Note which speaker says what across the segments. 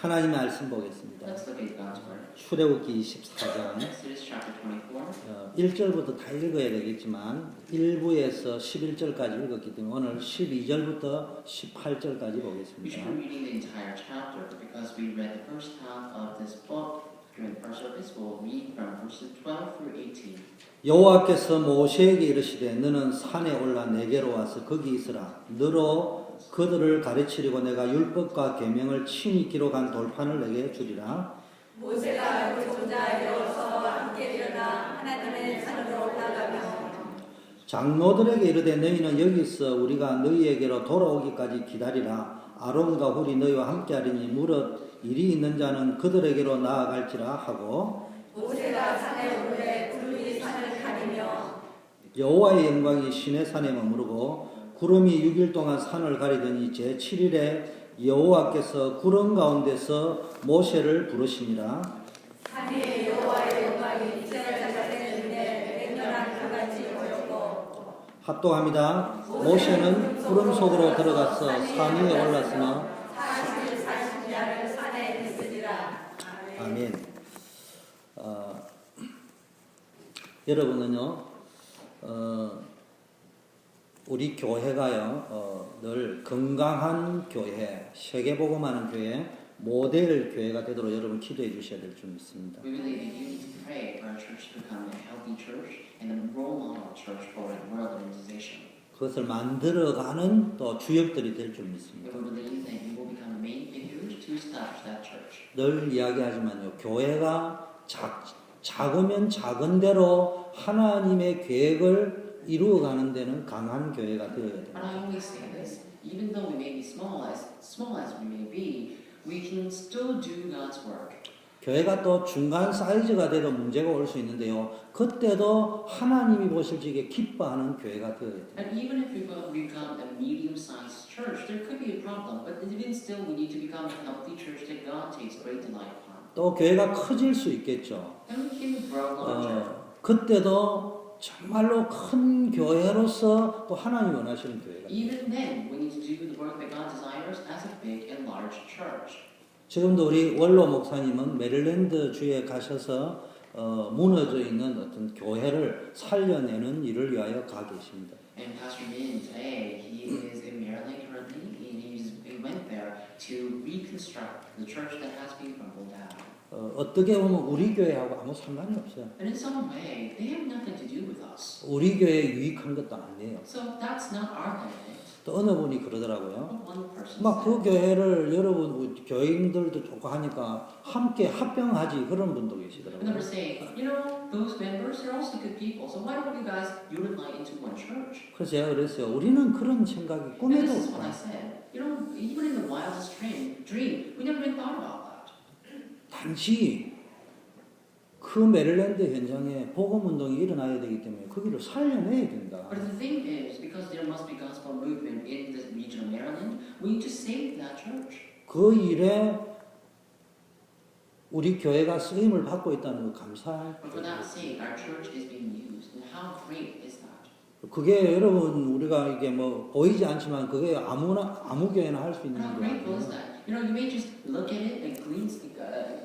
Speaker 1: 하나님의 말씀 보겠습니다.
Speaker 2: Let's look at God's word.
Speaker 1: 출애굽기 24장
Speaker 2: Exodus chapter 24.
Speaker 1: 1절부터 다 읽어야 되겠지만 1부에서 11절까지 읽었기 때문에 오늘 12절부터 18절까지
Speaker 2: We
Speaker 1: 보겠습니다.
Speaker 2: should be reading the entire chapter, but because we read the first half of this book during the first service, we'll read from verses 12 through 18.
Speaker 1: 여호와께서 모세에게 이르시되 너는 산에 올라 내게로 와서 거기 있으라. 너로 그들을 가르치려고 내가 율법과 계명을 친히 기록한 돌판을 내게 주리라.
Speaker 3: 모세가 그 종자 일어서 함께 일어나 하나님의 산으로 올라가며
Speaker 1: 장로들에게 이르되 너희는 여기서 우리가 너희에게로 돌아오기까지 기다리라. 아론과 훌이 너희와 함께하리니 무릇 일이 있는 자는 그들에게로 나아갈지라 하고
Speaker 3: 모세가 산에 오르되 구름이 산을 가리며
Speaker 1: 여호와의 영광이 시내산에 머무르고 구름이 6일 동안 산을 가리더니 제7일에 여호와께서 구름 가운데서 모세를 부르시니라.
Speaker 3: 산 위에 여호와의 영광이 이스라엘 자손에게 맹렬한 그같이 보였고
Speaker 1: 합독합니다. 모세는 구름 속으로 들어가서 산 위에 올랐으며
Speaker 3: 40일 40야를 산에 있으리라.
Speaker 1: 아멘. 여러분은요, 우리 교회가요, 늘 건강한 교회, 세계복음하는 교회, 모델 교회가 되도록 여러분 기도해 주셔야 될 줄 믿습니다.
Speaker 2: We believe that you need to pray for our church to become a healthy church and a role model church for the world organization.
Speaker 1: 그것을 만들어가는 또 주역들이 될 줄 믿습니다.
Speaker 2: We believe that you will become main figures to establish that church.
Speaker 1: 늘 이야기하지만요, 교회가 작으면 작은 대로 하나님의 계획을 이루어가는 데는 강한 교회가 되어야
Speaker 2: And
Speaker 1: 됩니다.
Speaker 2: I always say this, even though we may be small as we may be, we can still do God's work.
Speaker 1: 교회가 또 중간 사이즈가 돼도 문제가 올 수 있는데요. 그때도 하나님이 보실 적에 기뻐하는 교회가 되어야 됩니다.
Speaker 2: And even if we become a medium-sized church, there could be a problem. But even still, we need to become a healthy church that God takes great delight upon.
Speaker 1: 또 교회가 커질 수 있겠죠.
Speaker 2: And we can grow larger.
Speaker 1: 그때도 정말로 큰 교회로서 또 하나님이 원하시는 교회가 돼요.
Speaker 2: Even then, we need to do the work that God desires as a big and large church.
Speaker 1: 지금도 우리 원로 목사님은 메릴랜드 주에 가셔서 무너져 있는 어떤 교회를 살려내는 일을 위하여 가 계십니다.
Speaker 2: And Pastor Min today, he is in Maryland currently, and he went there to reconstruct the church that has been crumbled down.
Speaker 1: 어떻게 보면 우리 교회하고 아무 상관이 없어요.
Speaker 2: And in some way, they have nothing to do with us.
Speaker 1: 우리 교회에 유익한 것도 아니에요.
Speaker 2: So that's not our benefit.
Speaker 1: 또 어느 분이 그러더라고요.
Speaker 2: But one person
Speaker 1: 막 그
Speaker 2: said,
Speaker 1: 교회를 여러분 교인들도 좋고 하니까 함께 합병하지 그런 분도
Speaker 2: and they
Speaker 1: 계시더라고요.
Speaker 2: were saying, you know, those members are also good people, so why don't you guys unite into one church?
Speaker 1: 그래서 제가 그랬어요. 우리는 그런 생각이
Speaker 2: And
Speaker 1: 꿈에도
Speaker 2: this is what I
Speaker 1: 없다.
Speaker 2: said. You know, even in the wildest dream, we never even thought about that.
Speaker 1: 단지 그 메릴랜드 현장에 복음 운동이 일어나야 되기 때문에 거기를 살려내야 된다.
Speaker 2: But the thing is, because there must be gospel movement in this region of Maryland, we need to save that church.
Speaker 1: 그 일에 우리 교회가 쓰임을 받고 있다는 거 감사할
Speaker 2: But for that sake, our church is being used. And how great is that?
Speaker 1: 그게 여러분 우리가 이게 뭐 보이지 않지만 그게 아무 교회나 할 수 있는
Speaker 2: How
Speaker 1: 게
Speaker 2: grateful is
Speaker 1: 아니에요.
Speaker 2: that? You know, you may just look at it and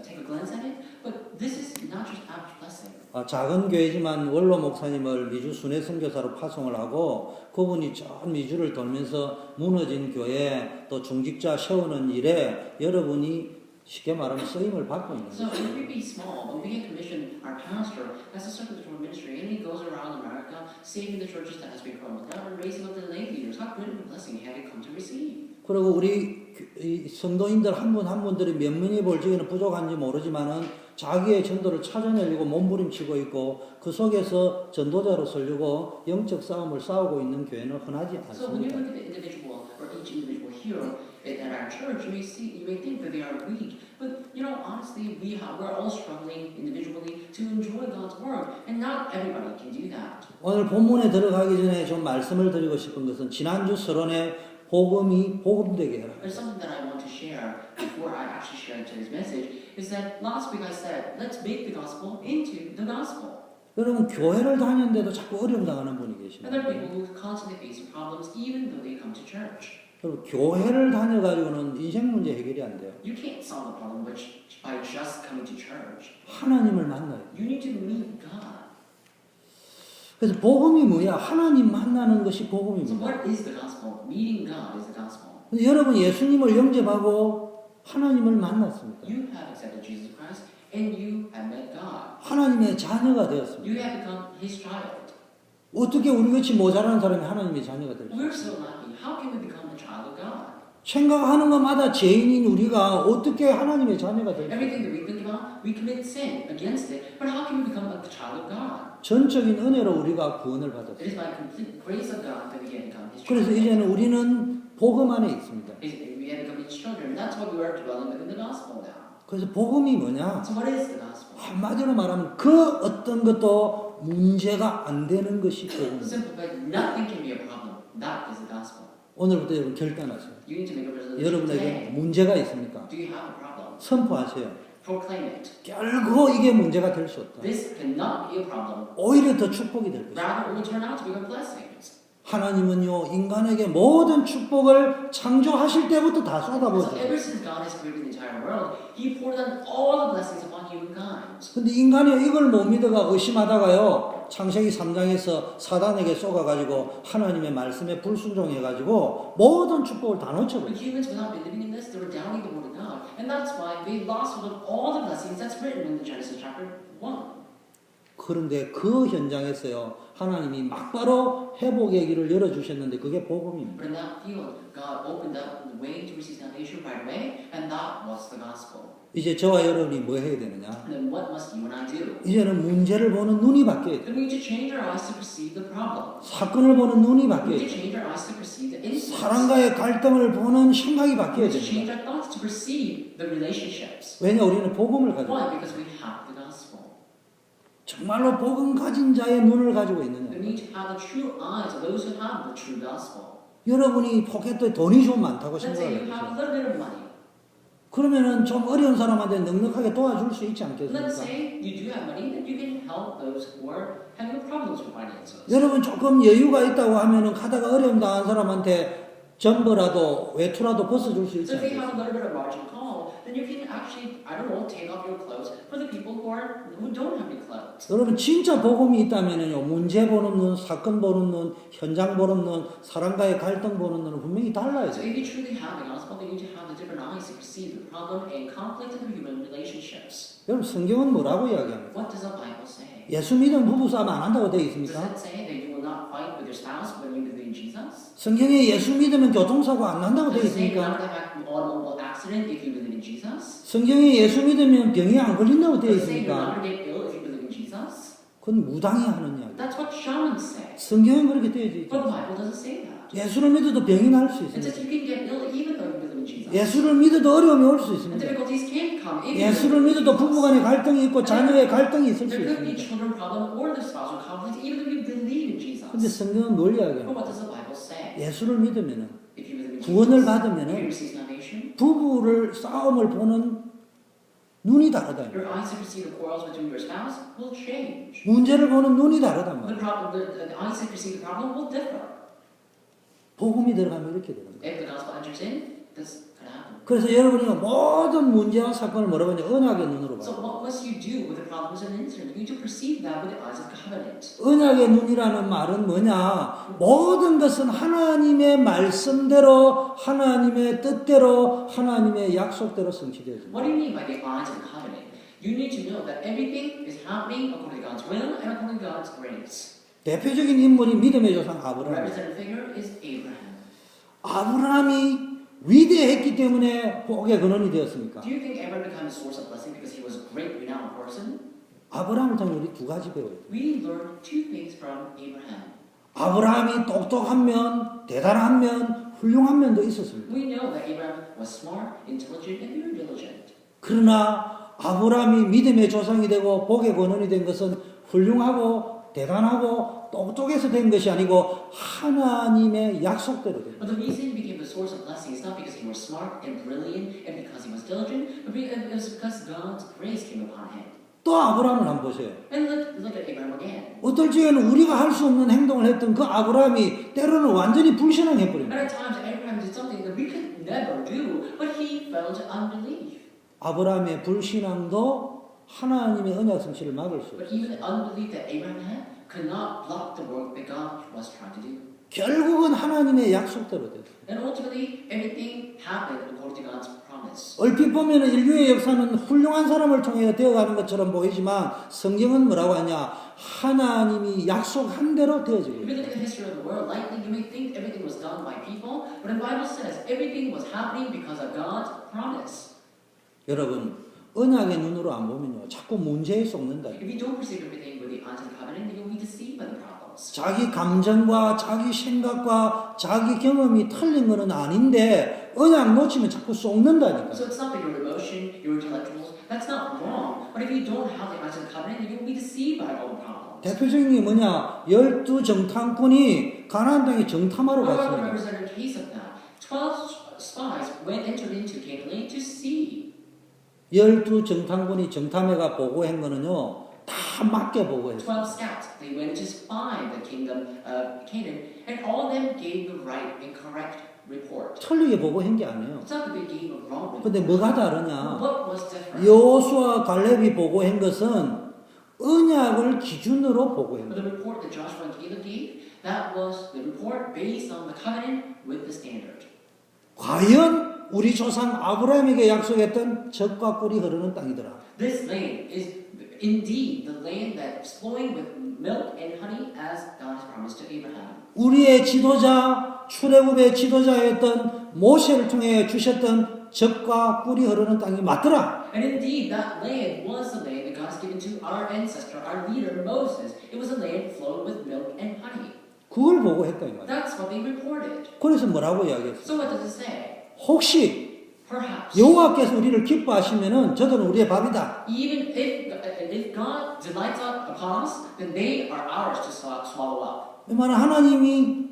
Speaker 2: take a glance at it, but this is not just our blessing.
Speaker 1: 작은 교회지만 원로 목사님을 미주 순회 선교사로 파송을 하고 그분이 전 미주를 돌면서 무너진 교회 또 중직자 세우는 일에 여러분이 쉽게 말하면 쓰임을 받고 있는
Speaker 2: So
Speaker 1: 거죠.
Speaker 2: if we be small, but we get commissioned, our pastor has a circulatory ministry, and he goes around America saving the churches that has been crumbled down and raising up the lay leaders. How great of a blessing have you come to receive?
Speaker 1: 그리고 우리 이 성도인들 한 분 한 분들이 몇 명이 볼지에는 부족한지 모르지만은 자기의 전도를 찾아내려고 몸부림치고 있고 그 속에서 전도자로 서려고 영적 싸움을 싸우고 있는 교회는 흔하지
Speaker 2: So when you
Speaker 1: 않습니다.
Speaker 2: look at the individual or each individual here at our church, you may think that they are weak, but you know honestly, we're all struggling individually to enjoy God's word, and not everybody can do that.
Speaker 1: 오늘 본문에 들어가기 전에 좀 말씀을 드리고 싶은 것은 지난주 서론에 복음이 복음되게 해라.
Speaker 2: There's something that I want to share before I actually share today's message, is that last week I said, let's make the gospel into the gospel.
Speaker 1: 여러분 교회를 다니는데도 자꾸 어려움 당하는 분이
Speaker 2: And there are
Speaker 1: 계십니다.
Speaker 2: people who constantly face problems even though they come to church.
Speaker 1: 여러분 교회를 다녀가지고는 인생 문제 해결이 해결이 안 돼요.
Speaker 2: You can't solve the problem by just coming to church.
Speaker 1: 하나님을 만나요.
Speaker 2: You need to meet God.
Speaker 1: 그래서 복음이 뭐야? 하나님 만나는 것이
Speaker 2: So
Speaker 1: 복음입니다.
Speaker 2: what is the gospel? Meeting God is the gospel.
Speaker 1: 근데 여러분 예수님을 영접하고 하나님을 만났습니다.
Speaker 2: You have accepted Jesus Christ and you have met God.
Speaker 1: 하나님의 자녀가
Speaker 2: You
Speaker 1: 되었습니다.
Speaker 2: have become His child.
Speaker 1: 어떻게 우리같이 모자라는 사람이 하나님의 자녀가 될까?
Speaker 2: We're so lucky. How can we become a child of God?
Speaker 1: 생각하는 것마다 죄인인 우리가 어떻게 하나님의 자녀가 될까?
Speaker 2: Everything that we think about, we commit sin against it. But how can we become a child of God?
Speaker 1: 전적인 은혜로 우리가 구원을
Speaker 2: It
Speaker 1: 받았어요.
Speaker 2: is by complete grace of God that we have become His
Speaker 1: 그래서
Speaker 2: children.
Speaker 1: 이제는 우리는 복음 안에 있습니다.
Speaker 2: We have become His children. That's why we are dwelling within the gospel now.
Speaker 1: 그래서 복음이 뭐냐?
Speaker 2: So what is the gospel?
Speaker 1: 한마디로 말하면 그 어떤 것도 문제가 안 되는 것이 복음입니다.
Speaker 2: Simple, but nothing can be a problem. That is the gospel.
Speaker 1: 오늘부터 여러분 결단하세요.
Speaker 2: You need to make a resolution
Speaker 1: 여러분에게
Speaker 2: today.
Speaker 1: 문제가 있습니까?
Speaker 2: Do you have a problem?
Speaker 1: 선포하세요.
Speaker 2: Proclaim it.
Speaker 1: 결코 이게 문제가 될 수 없다.
Speaker 2: This cannot be a problem.
Speaker 1: 오히려 더 축복이 될 것이다.
Speaker 2: Rather, it will turn out to become blessings.
Speaker 1: 하나님은요 인간에게 모든 축복을 창조하실 때부터 다
Speaker 2: So
Speaker 1: 쏟아부었어요.
Speaker 2: ever since God has created the entire world, He poured on all the blessings upon humankind.
Speaker 1: 근데 인간이 이걸 못 믿어가 의심하다가요 창세기 3장에서 사단에게 쏘가가지고 하나님의 말씀에 불순종해가지고 모든 축복을 다
Speaker 2: But
Speaker 1: 놓쳐버렸어요.
Speaker 2: humans, without believing in this, they were doubting the word of God, and that's why they lost hold of all the blessings that's written in Genesis chapter 1.
Speaker 1: 그런데 그 현장에서요 하나님이 막바로 회복의 길을 열어주셨는데 그게 복음입니다.
Speaker 2: But in that field, God opened up the way to receive salvation right away, and that was the gospel.
Speaker 1: 이제 저와 여러분이 뭐 해야 되느냐?
Speaker 2: And then what must you and I do?
Speaker 1: 이제는 문제를 보는 눈이 바뀌어야 돼요.
Speaker 2: Then we need to change our eyes to perceive the problem.
Speaker 1: 사건을 보는 눈이
Speaker 2: We
Speaker 1: 바뀌어야
Speaker 2: need to
Speaker 1: 돼요.
Speaker 2: change our eyes to perceive the incidents.
Speaker 1: 사람과의 갈등을 보는 생각이
Speaker 2: We
Speaker 1: 바뀌어야
Speaker 2: need to change
Speaker 1: 됩니다.
Speaker 2: our thoughts to perceive the relationships.
Speaker 1: 왜냐 우리는 복음을 가지고
Speaker 2: Why? Because we have the gospel.
Speaker 1: 정말로 복음 가진 자의 눈을 가지고
Speaker 2: We
Speaker 1: 있느냐?
Speaker 2: need to have the true eyes of those who have the true gospel.
Speaker 1: 여러분이 포켓에 돈이 좀 많다고
Speaker 2: Let's say you
Speaker 1: 생각을
Speaker 2: have a
Speaker 1: 해보세요.
Speaker 2: little bit of money.
Speaker 1: 그러면은 좀 어려운 사람한테 넉넉하게 도와줄 수 있지
Speaker 2: Let's
Speaker 1: 않겠습니까?
Speaker 2: say you do have money, then you can help those who are having problems with finances.
Speaker 1: 여러분 조금 여유가 있다고 하면은 가다가 어려움 당한 사람한테 전부라도 외투라도 벗어줄 수 있지
Speaker 2: So if you have a
Speaker 1: 않겠습니까?
Speaker 2: little bit of margin call, then you can actually, I don't know, take off your clothes for the people who don't have any clothes.
Speaker 1: 여러분 진짜 복음이 있다면은요 문제 보는 눈, 사건 보는 눈, 현장 보는 눈, 사람과의 갈등 보는 눈은 분명히 달라야
Speaker 2: So
Speaker 1: 돼요.
Speaker 2: if you truly have the gospel, then you need to have the different eyes to perceive the problem and conflict in the human relationships.
Speaker 1: 여러분 성경은 뭐라고 이야기합니까?
Speaker 2: What does the Bible say?
Speaker 1: 예수 믿으면 부부 싸움 안 한다고 되어
Speaker 2: Does
Speaker 1: 있습니까?
Speaker 2: it say that you will not fight with your spouse when you believe in Jesus?
Speaker 1: 성경에 예수 믿으면 교통사고 안 난다고 되어
Speaker 2: Does it say you're
Speaker 1: 있습니까?
Speaker 2: not going to have an automobile accident if you believe in Jesus?
Speaker 1: 성경에 예수 믿으면 병이 안 걸린다고 되어
Speaker 2: Does it say you're
Speaker 1: 있습니까?
Speaker 2: not going to get ill if you believe in Jesus?
Speaker 1: 그건 무당이 하는 이야기.
Speaker 2: That's what shamans say.
Speaker 1: 성경은 그렇게 되어 있죠.
Speaker 2: But the Bible doesn't say that.
Speaker 1: 예수를 믿어도 병이 날 수
Speaker 2: It says
Speaker 1: 있습니다.
Speaker 2: you can get ill even though you believe in Jesus.
Speaker 1: 예수를 믿어도 어려움이 올 수
Speaker 2: And
Speaker 1: 있습니다.
Speaker 2: difficulties can come if you
Speaker 1: 예수를
Speaker 2: believe in
Speaker 1: 믿어도
Speaker 2: Jesus.
Speaker 1: 부부간의 갈등이 있고 자녀의 갈등이 있을 수
Speaker 2: There could be
Speaker 1: 있습니다.
Speaker 2: children problem or the spousal conflict even if you believe in Jesus.
Speaker 1: 근데 성경은 뭘
Speaker 2: But
Speaker 1: 이야기합니까?
Speaker 2: what does the Bible say?
Speaker 1: 예수를 믿으면은
Speaker 2: If you believe in
Speaker 1: 구원을
Speaker 2: Jesus, if you
Speaker 1: 받으면은
Speaker 2: receive salvation,
Speaker 1: 부부를 싸움을 보는 눈이 다르다.
Speaker 2: your eyes to perceive the quarrels between your spouse will change.
Speaker 1: 문제를 보는 눈이 다르단
Speaker 2: The
Speaker 1: 말이에요.
Speaker 2: problem, the eyes to perceive the problem will differ.
Speaker 1: 복음이 들어가면 이렇게 되는 거예요.
Speaker 2: If the gospel enters in, this could happen.
Speaker 1: 그래서 여러분이 모든 문제와 사건을 뭐라고 하냐? 언약의 눈으로
Speaker 2: So
Speaker 1: 봐요.
Speaker 2: what must you do with the problems and incidents? You need to perceive that with the eyes of covenant.
Speaker 1: 언약의 눈이라는 말은 뭐냐? 모든 것은 하나님의 말씀대로, 하나님의 뜻대로, 하나님의 약속대로 성취되어집니다.
Speaker 2: What do you mean by the eyes of covenant? You need to know that everything is happening according to God's will and according to God's grace.
Speaker 1: 대표적인 인물이 믿음의 조상
Speaker 2: The
Speaker 1: 아브라함.
Speaker 2: representative figure is Abraham.
Speaker 1: 아브라함이 위대했기 때문에 복의 근원이 되었습니까?
Speaker 2: Do you think Abraham became a source of blessing because he was a great, renowned person?
Speaker 1: 아브라함을 통해 우리 두 가지 배워야 돼요.
Speaker 2: We learn two things from Abraham.
Speaker 1: 아브라함이 똑똑한 면, 대단한 면, 훌륭한 면도 있었습니다.
Speaker 2: We know that Abraham was smart, intelligent, and very diligent.
Speaker 1: 그러나 아브라함이 믿음의 조상이 되고 복의 근원이 된 것은 훌륭하고 대단하고 똑똑해서 된 것이 아니고 하나님의 약속대로 된
Speaker 2: But
Speaker 1: 거예요.
Speaker 2: the reason he became the source of blessing is not because he was smart and brilliant and because he was diligent, but it was because God's grace came upon him.
Speaker 1: 또 아브라함을 한번 보세요.
Speaker 2: And look at Abraham again.
Speaker 1: 어떨 적에는 우리가 할 수 없는 행동을 했던 그 아브라함이 때로는 완전히 불신앙해
Speaker 2: And
Speaker 1: 버립니다.
Speaker 2: at times Abraham did something that we could never do, but he fell into unbelief.
Speaker 1: 아브라함의 불신앙도 하나님의 언약 성취를 막을 수
Speaker 2: But
Speaker 1: 없어요.
Speaker 2: even the unbelief that Abraham had could not block the work that God was trying to do.
Speaker 1: 결국은 하나님의 약속대로 됐어요.
Speaker 2: And ultimately, everything happened according to God's promise.
Speaker 1: 얼핏 보면 인류의 역사는 훌륭한 사람을 통해 되어가는 것처럼 보이지만 성경은 뭐라고 하냐? 하나님이 약속한 대로 되어지고
Speaker 2: If you
Speaker 1: 있어요.
Speaker 2: look at the history of the world, likely you may think everything was done by people, but the Bible says everything was happening because of God's promise.
Speaker 1: 여러분, 언약의 눈으로 안 보면요, 자꾸 문제에 쏟는다.
Speaker 2: If you don't perceive everything with the eyes of the covenant, then you'll be deceived by the problems.
Speaker 1: 자기 감정과 자기 생각과 자기 경험이 틀린 것은 아닌데 언약 놓치면 자꾸 쏟는다니까.
Speaker 2: So it's not that your emotion, your intellectuals, that's not wrong. But if you don't have the eyes of the covenant, then you'll be deceived by all the problems.
Speaker 1: 대표적인 게 뭐냐? 12 정탐꾼이 가나안 땅에 정탐하러
Speaker 2: What about the
Speaker 1: 갔습니다.
Speaker 2: representative case of that? 12 spies entered into Canaan land to see.
Speaker 1: 12 정탐꾼이 정탐해가 보고한 거는요, 다 맞게 보고했어요.
Speaker 2: 12 scouts, they went to spy the kingdom of Canaan, and all of them gave the right and correct report.
Speaker 1: 틀리게 보고한 게 아니에요.
Speaker 2: It's not that they gave a wrong report.
Speaker 1: 근데 뭐가 다르냐?
Speaker 2: What was different?
Speaker 1: 여호수아 갈렙이 보고한 것은 언약을 기준으로 보고한
Speaker 2: The
Speaker 1: 거예요.
Speaker 2: report that Joshua and Caleb gave, that was the report based on the covenant with the standard.
Speaker 1: 과연 우리 조상 아브라함에게 약속했던 젖과 꿀이 흐르는 땅이더라.
Speaker 2: This land is indeed the land that's flowing with milk and honey as God has promised to Abraham.
Speaker 1: 우리의 지도자, 출애굽의 지도자였던 모세를 통해 주셨던 젖과 꿀이 흐르는 땅이 맞더라.
Speaker 2: And indeed, that land was the land that God has given to our ancestor, our leader Moses. It was a land flowing with milk and honey.
Speaker 1: 그걸 보고 했다 이 말이야.
Speaker 2: That's what they reported.
Speaker 1: 그래서 뭐라고 이야기했어?
Speaker 2: So what does it say?
Speaker 1: 혹시
Speaker 2: Perhaps
Speaker 1: 여호와께서 우리를 기뻐하시면은 저들은 우리의 밥이다.
Speaker 2: even if God delights upon us, then they are ours to swallow up.
Speaker 1: 이 말은 하나님이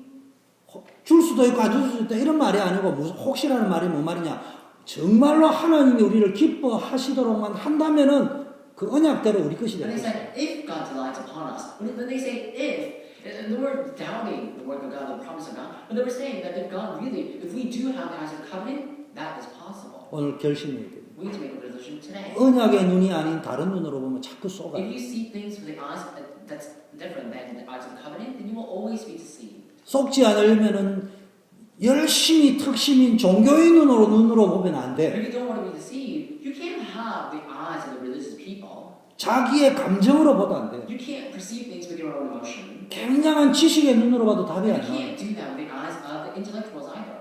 Speaker 1: 줄 수도 있고 안 줄 수도 있다 이런 말이 아니고 무슨 혹시라는 말이 뭐 말이냐? 정말로 하나님이 우리를 기뻐하시도록만 한다면은 그 언약대로 우리 것이
Speaker 2: And they
Speaker 1: 되겠다.
Speaker 2: said, if God delights upon us. When they say if, and they weren't doubting the work of God, the promise of God, but they were saying that if God really, if we do have the eyes of the covenant, that is possible.
Speaker 1: 오늘 결심을
Speaker 2: We need to make a decision today.
Speaker 1: 언약의 눈이 아닌 다른 눈으로 보면 자꾸 쏘가.
Speaker 2: If you see things with the eyes that's different than the eyes of the covenant, then you will always be deceived.
Speaker 1: 속지 않으려면은 열심히 특심인 종교의 눈으로 보면 안
Speaker 2: But
Speaker 1: 돼.
Speaker 2: if you don't want to be deceived, you can't have the eyes of the religious people.
Speaker 1: 자기의 감정으로 봐도 안 돼.
Speaker 2: You can't perceive things with your own emotion.
Speaker 1: 굉장한 지식의 눈으로 봐도 답이
Speaker 2: You
Speaker 1: 안 나와.
Speaker 2: can't do that with the eyes of the intellectuals either.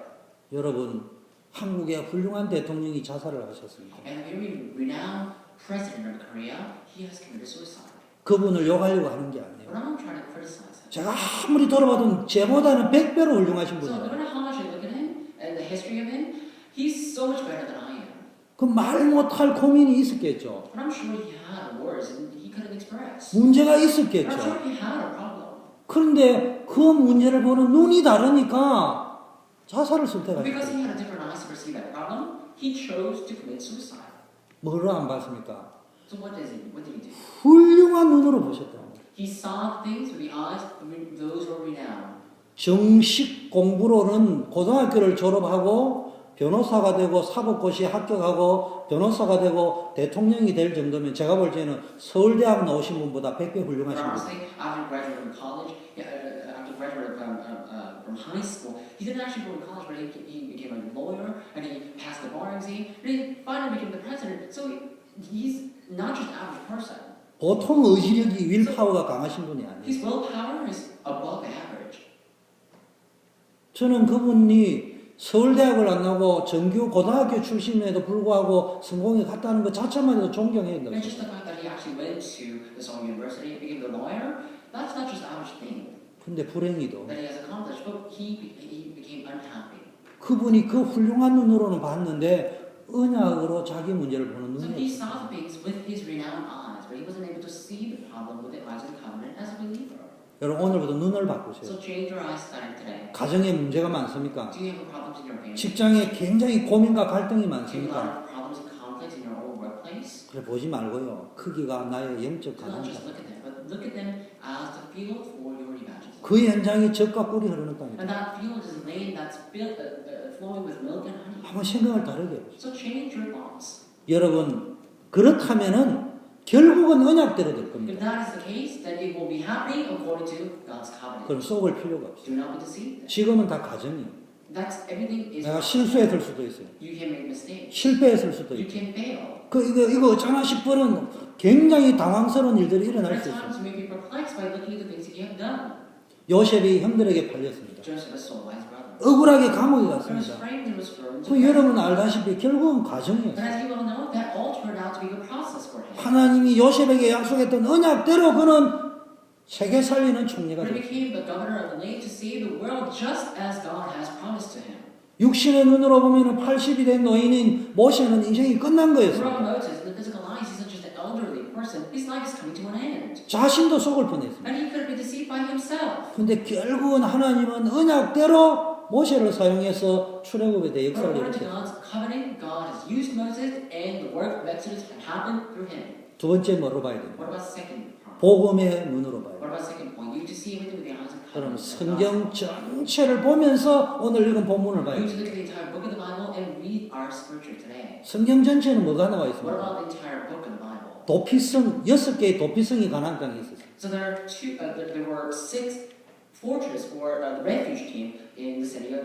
Speaker 1: 여러분, 한국의 훌륭한 대통령이 자살을 하셨습니다.
Speaker 2: And a very renowned president of Korea, he has committed suicide.
Speaker 1: 그분을 욕하려고 하는 게 아니에요.
Speaker 2: But I'm not trying to criticize him.
Speaker 1: 제가 아무리 돌아봐도 쟤보다는 100배로 훌륭하신
Speaker 2: So no
Speaker 1: 분이에요.
Speaker 2: matter how much I look at him and the history of him, he's so much better than I am.
Speaker 1: 그 말 못할 고민이 있었겠죠.
Speaker 2: But I'm sure he had words and he couldn't express.
Speaker 1: 문제가
Speaker 2: I'm sure
Speaker 1: 있었겠죠.
Speaker 2: he had a problem.
Speaker 1: 그런데 그 문제를 보는 눈이 다르니까 자살을
Speaker 2: Because he
Speaker 1: 선택하셨어요.
Speaker 2: had a different eyes to perceive that problem, he chose to commit suicide.
Speaker 1: 뭐로 안 봤습니까?
Speaker 2: So what did he do?
Speaker 1: 훌륭한 눈으로 보셨다는 거예요.
Speaker 2: He saw things with the eyes of those who are renowned.
Speaker 1: 정식 공부로는 고등학교를 졸업하고 변호사가 되고 사법고시에 합격하고 변호사가 되고 대통령이 될 정도면 제가 볼 때는 서울대학 나오신 분보다 100배
Speaker 2: But
Speaker 1: 훌륭하신 분이에요.
Speaker 2: honestly, after graduating from college, after graduating from high school, he didn't actually go to college, but he became a lawyer and he passed the bar exam and he finally became the president. So he's not just an average person.
Speaker 1: 보통 의지력이 윌파워가 강하신 분이 아니에요.
Speaker 2: His willpower is above average.
Speaker 1: 저는 그분이 서울대학을 안 나고 정규 고등학교 출신에도 불구하고 성공에 갔다는 것 자체만 해도 존경해야
Speaker 2: And
Speaker 1: 돼요.
Speaker 2: just the fact that he actually went to the Seoul University and became a lawyer, that's not just an average thing
Speaker 1: 근데 불행히도
Speaker 2: that he has accomplished, but he became unhappy.
Speaker 1: 그분이 그 훌륭한 눈으로는 봤는데 언약으로 자기 문제를 보는
Speaker 2: So
Speaker 1: 눈이
Speaker 2: he
Speaker 1: 없어요.
Speaker 2: saw things with his renowned eyes, but he wasn't able to see the problem with the eyes of the covenant as a believer.
Speaker 1: 여러분 오늘부터 눈을 바꾸세요.
Speaker 2: So change your eyes starting today.
Speaker 1: 가정에 문제가 많습니까?
Speaker 2: Do you have problems in your family?
Speaker 1: 직장에 굉장히 고민과 갈등이
Speaker 2: Do you have a lot
Speaker 1: 많습니까?
Speaker 2: of problems and conflicts in your own workplace?
Speaker 1: 그래 보지 말고요. 크기가 나의 영적
Speaker 2: Do not
Speaker 1: 가난이다.
Speaker 2: just look at them, but look at them as the field for your evangelism.
Speaker 1: 그 현장이 젖과 꿀이 흐르는 땅이다.
Speaker 2: And that field is land that's flowing with milk and honey.
Speaker 1: 한번 생각을 다르게 해보세요.
Speaker 2: So change your thoughts.
Speaker 1: 여러분 그렇다면은 결국은 언약대로 될
Speaker 2: If
Speaker 1: 겁니다.
Speaker 2: that is the case, then it will be happening according to God's covenant.
Speaker 1: 그럼 속을 필요가 없어요.
Speaker 2: Do not be deceived.
Speaker 1: 지금은 다 가정이에요.
Speaker 2: That's everything is.
Speaker 1: 내가 실수했을 수도 있어요.
Speaker 2: You can make mistakes.
Speaker 1: 실패했을 수도
Speaker 2: You
Speaker 1: 있고.
Speaker 2: can fail.
Speaker 1: 이거 어쩌나 싶어는 굉장히 당황스러운 일들이 일어날
Speaker 2: At
Speaker 1: 수 있어요.
Speaker 2: times you may be perplexed by looking at the things that you have done.
Speaker 1: 요셉이 형들에게 팔렸습니다.
Speaker 2: Joseph was sold by his brother.
Speaker 1: 억울하게 감옥에
Speaker 2: He was
Speaker 1: 갔습니다.
Speaker 2: framed and was thrown into
Speaker 1: 그
Speaker 2: prison.
Speaker 1: 여러분 알다시피 결국은
Speaker 2: But
Speaker 1: 가정이었어요.
Speaker 2: as you well know, that all turned out to be a process for him.
Speaker 1: 하나님이 요셉에게 약속했던 언약대로 그는 세계 살리는 총리가
Speaker 2: But he
Speaker 1: 됐어요.
Speaker 2: became the governor of the land to save the world just as God has promised to him.
Speaker 1: 육신의 눈으로 보면 80이 된 노인인 모세는 인생이 끝난
Speaker 2: For
Speaker 1: 거였어요.
Speaker 2: Moses, in the physical eyes, he's such an elderly person. His life is coming to an end.
Speaker 1: 자신도 속을 뻔했습니다.
Speaker 2: And he could have been deceived by himself.
Speaker 1: 근데 결국은 하나님은 언약대로 모세를 사용해서 출애굽에 대해
Speaker 2: But
Speaker 1: 역사를
Speaker 2: according to
Speaker 1: 일으켰어요.
Speaker 2: God's covenant, God has used Moses and the work of Exodus had happened through him.
Speaker 1: 두 번째 뭐로 봐야 됩니까?
Speaker 2: What about second problem?
Speaker 1: 복음의 눈으로 봐야 돼요.
Speaker 2: What about second point? You need to see everything with the eyes of
Speaker 1: 그럼
Speaker 2: covenant.
Speaker 1: 성경 전체를 보면서 오늘 읽은 본문을 봐야
Speaker 2: You need to
Speaker 1: 돼요.
Speaker 2: look at the entire book of the Bible and read our scripture today.
Speaker 1: 성경 전체는 뭐가 나와
Speaker 2: What
Speaker 1: 있습니까?
Speaker 2: about the entire book of the Bible?
Speaker 1: 도피성 6개의 도피성이 가나안 땅에 있었어요.
Speaker 2: So there are there were 6 fortresses or the refuge came in the city of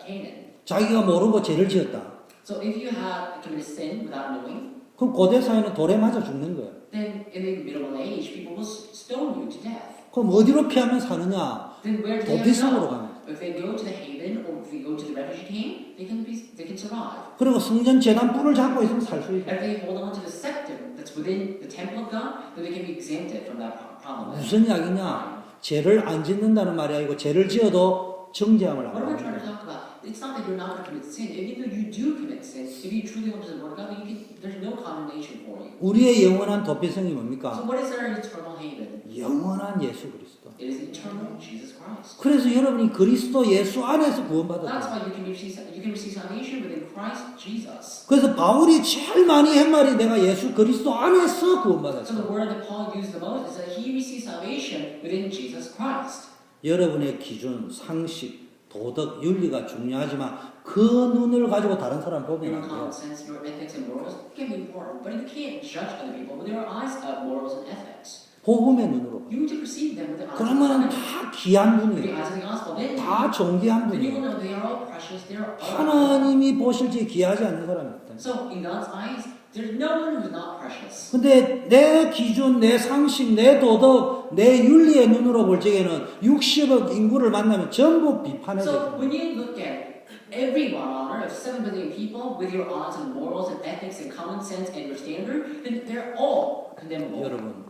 Speaker 2: Canaan.
Speaker 1: 자기가 모르고 죄를 지었다.
Speaker 2: So if you had committed sin without knowing,
Speaker 1: 그럼 고대 사회는 돌에 맞아 죽는 거예요.
Speaker 2: then in the middle age, people will stone you to death.
Speaker 1: 그럼 어디로 피하면 사느냐?
Speaker 2: Then where do they have
Speaker 1: 도피성으로
Speaker 2: to go?
Speaker 1: 가면.
Speaker 2: If they go to the haven or if they go to the refugee camp, they can survive.
Speaker 1: 그리고 성전 재단 뿔을 잡고 있으면 살 수 있어요.
Speaker 2: If they hold on to the scepter that's within the temple of God, then they can be exempted from that problem.
Speaker 1: 무슨 이야기냐? 죄를 안 짓는다는 말이 아니고 죄를 지어도 정죄함을 안
Speaker 2: What we're trying
Speaker 1: 받는
Speaker 2: to
Speaker 1: 거예요.
Speaker 2: talk about, it's not that you're not going to commit sin. Even though you do commit sin, if you truly hold to the word of God, then there's no condemnation for you.
Speaker 1: 우리의 영원한 도피성이
Speaker 2: So
Speaker 1: 뭡니까?
Speaker 2: what is our eternal haven?
Speaker 1: 영원한 예수 그리스도.
Speaker 2: It is eternal Jesus Christ.
Speaker 1: 그래서 여러분이 그리스도 예수 안에서
Speaker 2: That's
Speaker 1: 구원받았다.
Speaker 2: why you can receive salvation within Christ Jesus.
Speaker 1: 그래서 바울이 제일 많이 한 말이 내가 예수 그리스도 안에서
Speaker 2: So
Speaker 1: 구원받았다.
Speaker 2: the word that Paul used the most is that he received salvation within Jesus Christ.
Speaker 1: 여러분의 기준, 상식, 도덕, 윤리가 중요하지만 그 눈을 가지고 다른 사람 보면
Speaker 2: Your
Speaker 1: 안 돼요.
Speaker 2: common sense, your ethics and morals can be important, but you can't judge other people with your eyes of morals and ethics.
Speaker 1: 복음의 눈으로.
Speaker 2: You need to perceive them with the eyes of
Speaker 1: 그러면
Speaker 2: the
Speaker 1: 다 귀한
Speaker 2: with the
Speaker 1: 분이에요.
Speaker 2: eyes of the gospel. Then
Speaker 1: 다 존귀한
Speaker 2: you will
Speaker 1: 분이에요.
Speaker 2: know they are all precious. They are all.
Speaker 1: 하나님이 보실지 귀하지 않는 사람이 없다.
Speaker 2: So in God's eyes, there's no one who's not precious.
Speaker 1: 근데 내 기준, 내 상식, 내 도덕, 내 윤리의 눈으로 볼 적에는 60억 인구를 만나면 전부 비판해야
Speaker 2: So
Speaker 1: 돼요.
Speaker 2: when you look at everyone on earth, 7 billion people, with your eyes of morals and ethics and common sense and your standard, then they're all condemnable.
Speaker 1: 여러분,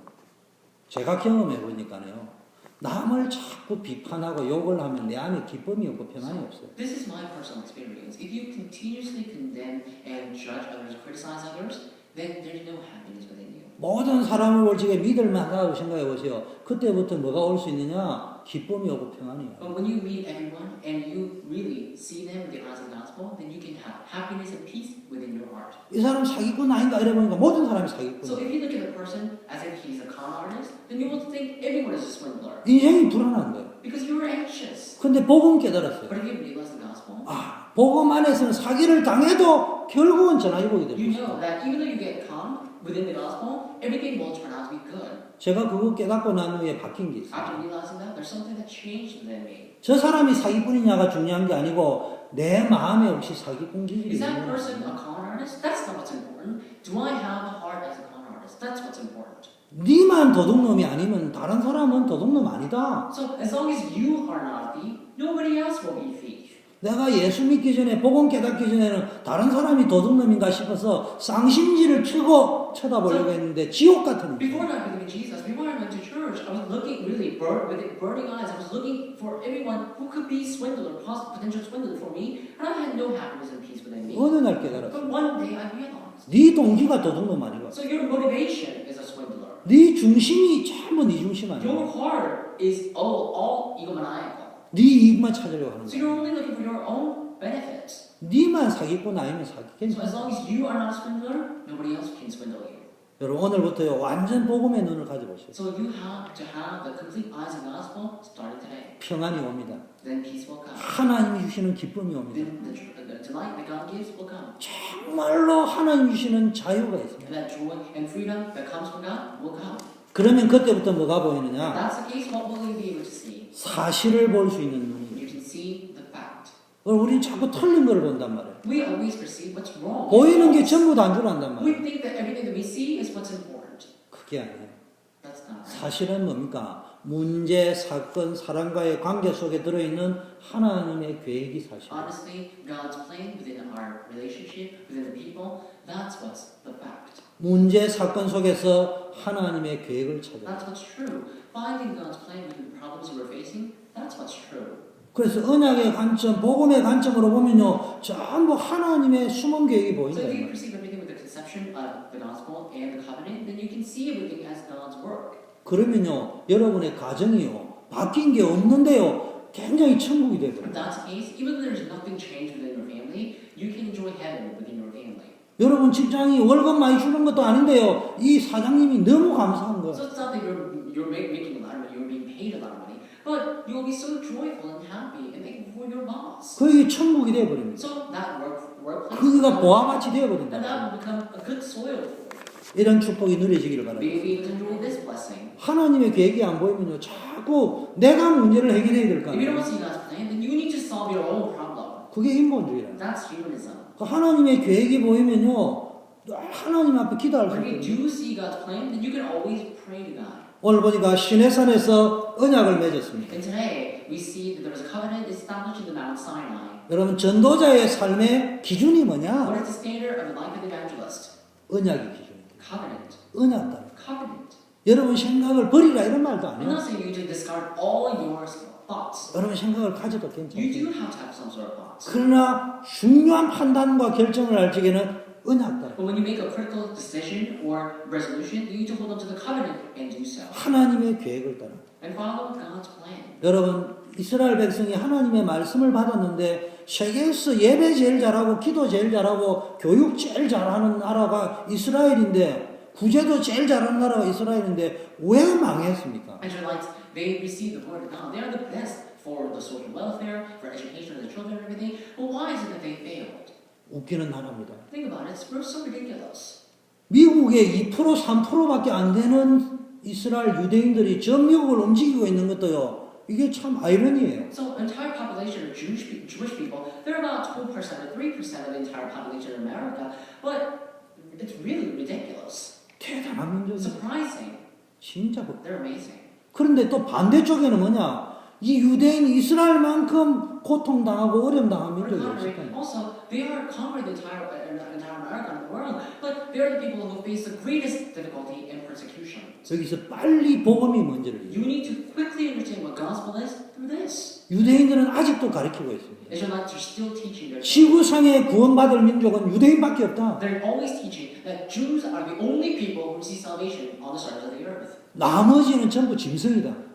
Speaker 1: 제가 경험해 보니까요. 남을 자꾸 비판하고 욕을 하면 내 안에 기쁨이 없고 평안이 없어요.
Speaker 2: This is my personal experience. If you continuously condemn and judge others, criticize others, then there's no happiness within you.
Speaker 1: 모든 사람을 볼 적에 믿을만하다고 생각해 보세요. 그때부터 뭐가 올 수 있느냐? 기쁨이 오고 평안이에요.
Speaker 2: But when you meet everyone and you really see them with the eyes of the gospel, then you can have happiness and peace within your heart.
Speaker 1: 이 사람 사기꾼 아닌가 이래 보니까 모든 사람이
Speaker 2: So
Speaker 1: 사기꾼이에요.
Speaker 2: if you look at the person as if he's a con artist, then you will think everyone is a swindler.
Speaker 1: 인생이 불안한 거예요.
Speaker 2: Because you are anxious.
Speaker 1: 근데 복음 깨달았어요.
Speaker 2: But if you realize the gospel,
Speaker 1: 아, 복음 안에서는 사기를 당해도 결국은 전화위복이
Speaker 2: you
Speaker 1: 됩니다.
Speaker 2: know that even though you get conned within the gospel, everything will turn out to be good.
Speaker 1: 제가 그거 깨닫고 난 후에 바뀐 게 있어요.
Speaker 2: After realizing that, there's something that changed within me.
Speaker 1: 저 사람이 사기꾼이냐가 중요한 게 아니고 내 마음에 혹시 사기꾼 기질이
Speaker 2: Is that
Speaker 1: 있느냐.
Speaker 2: person a con artist? That's not what's important. Do I have a heart as a con artist? That's what's important.
Speaker 1: 네만 도둑놈이 아니면 다른 사람은 도둑놈 아니다.
Speaker 2: So as long as you are not a thief, nobody else will be a thief.
Speaker 1: 내가 예수 믿기 전에 복음 깨닫기 전에는 다른 사람이 도둑놈인가 싶어서 쌍심지를 켜고 쳐다보려고 했는데 지옥 같은
Speaker 2: Before not believing Jesus, before I went to church, I was looking really with burning eyes. I was looking for everyone who could be swindler, potential swindler for me, and I had no happiness and peace within me.
Speaker 1: 어느 날 깨달았어.
Speaker 2: But one day I realized.
Speaker 1: 네 동기가 도둑놈 아니고
Speaker 2: So your motivation is a swindler.
Speaker 1: 네 중심이 전부 네 중심
Speaker 2: Your
Speaker 1: 아니고
Speaker 2: heart is all egomaniacal.
Speaker 1: 네 이익만 찾으려고 하는
Speaker 2: So
Speaker 1: 거야.
Speaker 2: you're only looking for your own benefits.
Speaker 1: 네만 사기꾼 아니면
Speaker 2: So
Speaker 1: 사기꾼.
Speaker 2: as long as you are not a swindler, nobody else can swindle you.
Speaker 1: 여러분 오늘부터요 완전 복음의 눈을 가져보세요.
Speaker 2: So you have to have the complete eyes of the gospel starting today.
Speaker 1: 평안이 옵니다.
Speaker 2: Then peace will come.
Speaker 1: 하나님이 주시는 기쁨이 옵니다.
Speaker 2: Then the delight that God gives will come.
Speaker 1: 정말로 하나님 주시는 자유가 있습니다.
Speaker 2: And that joy and freedom that comes from God will come.
Speaker 1: 그러면 그때부터 뭐가
Speaker 2: If
Speaker 1: 보이느냐?
Speaker 2: that's the case, what will you be able to see?
Speaker 1: 사실을 볼 수 있는 눈이.
Speaker 2: You can see the fact.
Speaker 1: 우리는 자꾸 틀린 걸 본단 말이에요.
Speaker 2: We always perceive what's wrong.
Speaker 1: 보이는 게 전부 다 안 줄 안단
Speaker 2: We
Speaker 1: 말이에요.
Speaker 2: think that everything that we see is what's important.
Speaker 1: 그게 아니에요.
Speaker 2: That's not right.
Speaker 1: 사실은 뭡니까? 문제, 사건, 사람과의 관계 속에 들어있는 하나님의 계획이 사실이에요.
Speaker 2: Honestly, God's plan within our relationship, within the people, that's what's the fact.
Speaker 1: 문제, 사건 속에서 하나님의 계획을 찾아요.
Speaker 2: That's what's true. Finding God's plan within the problems we're facing, that's what's true.
Speaker 1: 그래서 언약의 관점, 복음의 관점으로 보면요, 전부 하나님의 숨은 계획이
Speaker 2: So
Speaker 1: 보인다.
Speaker 2: if you perceive everything with the conception of the gospel and the covenant, then you can see everything as God's work.
Speaker 1: 그러면요, 여러분의 가정이요, 바뀐 게 없는데요, 굉장히 천국이
Speaker 2: If
Speaker 1: 되거든요.
Speaker 2: that's the case, even though there's nothing changed within your family, you can enjoy heaven within your family.
Speaker 1: 여러분 직장이 월급 많이 주는 것도 아닌데요, 이 사장님이 너무 감사한 거예요.
Speaker 2: So it's not that you're making a lot of money, you're being paid a lot of money, but you'll be so joyful and happy and thankful for your boss.
Speaker 1: 그게 천국이 되어버립니다.
Speaker 2: So that workplace,
Speaker 1: 그가 보아밭이
Speaker 2: and that
Speaker 1: 되어버린다.
Speaker 2: will become a good soil for you.
Speaker 1: 이런 축복이 누려지기를 바랍니다.
Speaker 2: Being able to enjoy this blessing.
Speaker 1: 하나님의 계획이 안 보이면요, 자꾸 내가 문제를 해결해야 될 거
Speaker 2: If you
Speaker 1: 아니에요.
Speaker 2: don't see God's plan, then you need to solve your own problem.
Speaker 1: 그게 인본주의라.
Speaker 2: That's humanism.
Speaker 1: 하나님의 계획이 보이면요, 하나님 앞에 기도할 수
Speaker 2: When you
Speaker 1: 있거든요.
Speaker 2: do see God's plan, then you can always pray to God.
Speaker 1: 오늘 보니까 시내산에서 언약을 맺었습니다.
Speaker 2: And today, we see that there was a covenant established in the Mount Sinai.
Speaker 1: 여러분 전도자의 삶의 기준이 뭐냐?
Speaker 2: What is the standard of the life of the evangelist?
Speaker 1: 언약이 기준입니다.
Speaker 2: Covenant.
Speaker 1: 언약다.
Speaker 2: Covenant.
Speaker 1: 여러분 생각을 버리라 이런 말도
Speaker 2: I'm
Speaker 1: 아니에요.
Speaker 2: not saying you to discard all your thoughts.
Speaker 1: 여러분 생각을 가져도
Speaker 2: You
Speaker 1: 괜찮아요.
Speaker 2: do have to have some sort of thoughts.
Speaker 1: 그러나 중요한 판단과 결정을 할 적에는 언약다.
Speaker 2: But when you make a critical decision or resolution, you need to hold on to the covenant and do so.
Speaker 1: 하나님의 계획을 따라.
Speaker 2: And follow God's plan.
Speaker 1: 여러분 이스라엘 백성이 하나님의 말씀을 받았는데 세계에서 예배 제일 잘하고 기도 제일 잘하고 교육 제일 잘하는 나라가 이스라엘인데 구제도 제일 잘하는 나라가 이스라엘인데 왜 망했습니까?
Speaker 2: Israelites, they receive the word of God. They are the best for the social welfare, for education of the children and everything. But why is it that they failed?
Speaker 1: 웃기는 나라입니다.
Speaker 2: Think about it. We're so ridiculous.
Speaker 1: 미국의 2% 3%밖에 안 되는 이스라엘 유대인들이 전 미국을 움직이고 있는 것도요. 이게 참 아이러니예요.
Speaker 2: So, entire population of Jewish people, they're about 2% or 3% of the entire population in America. But it's really ridiculous.
Speaker 1: 대단한 민족이에요.
Speaker 2: Surprising.
Speaker 1: 진짜.
Speaker 2: They're amazing.
Speaker 1: 그런데 또 반대쪽에는 뭐냐? 이 유대인이 이스라엘만큼 고통당하고 어려움당한
Speaker 2: On the
Speaker 1: 민족이
Speaker 2: contrary,
Speaker 1: 없을까요?
Speaker 2: also, they are conquering the entire America and the world, but they're the people who face the greatest difficulty and persecution.
Speaker 1: 여기서 빨리 복음이 뭔지를
Speaker 2: You need to quickly understand what gospel is through this.
Speaker 1: 유대인들은 아직도 가르치고 있습니다.
Speaker 2: Israelites are still teaching their children.
Speaker 1: 지구상에 구원받을 민족은 유대인밖에 없다.
Speaker 2: They're always teaching that Jews are the only people who receive salvation on the surface of the earth.
Speaker 1: 나머지는 전부 짐승이다.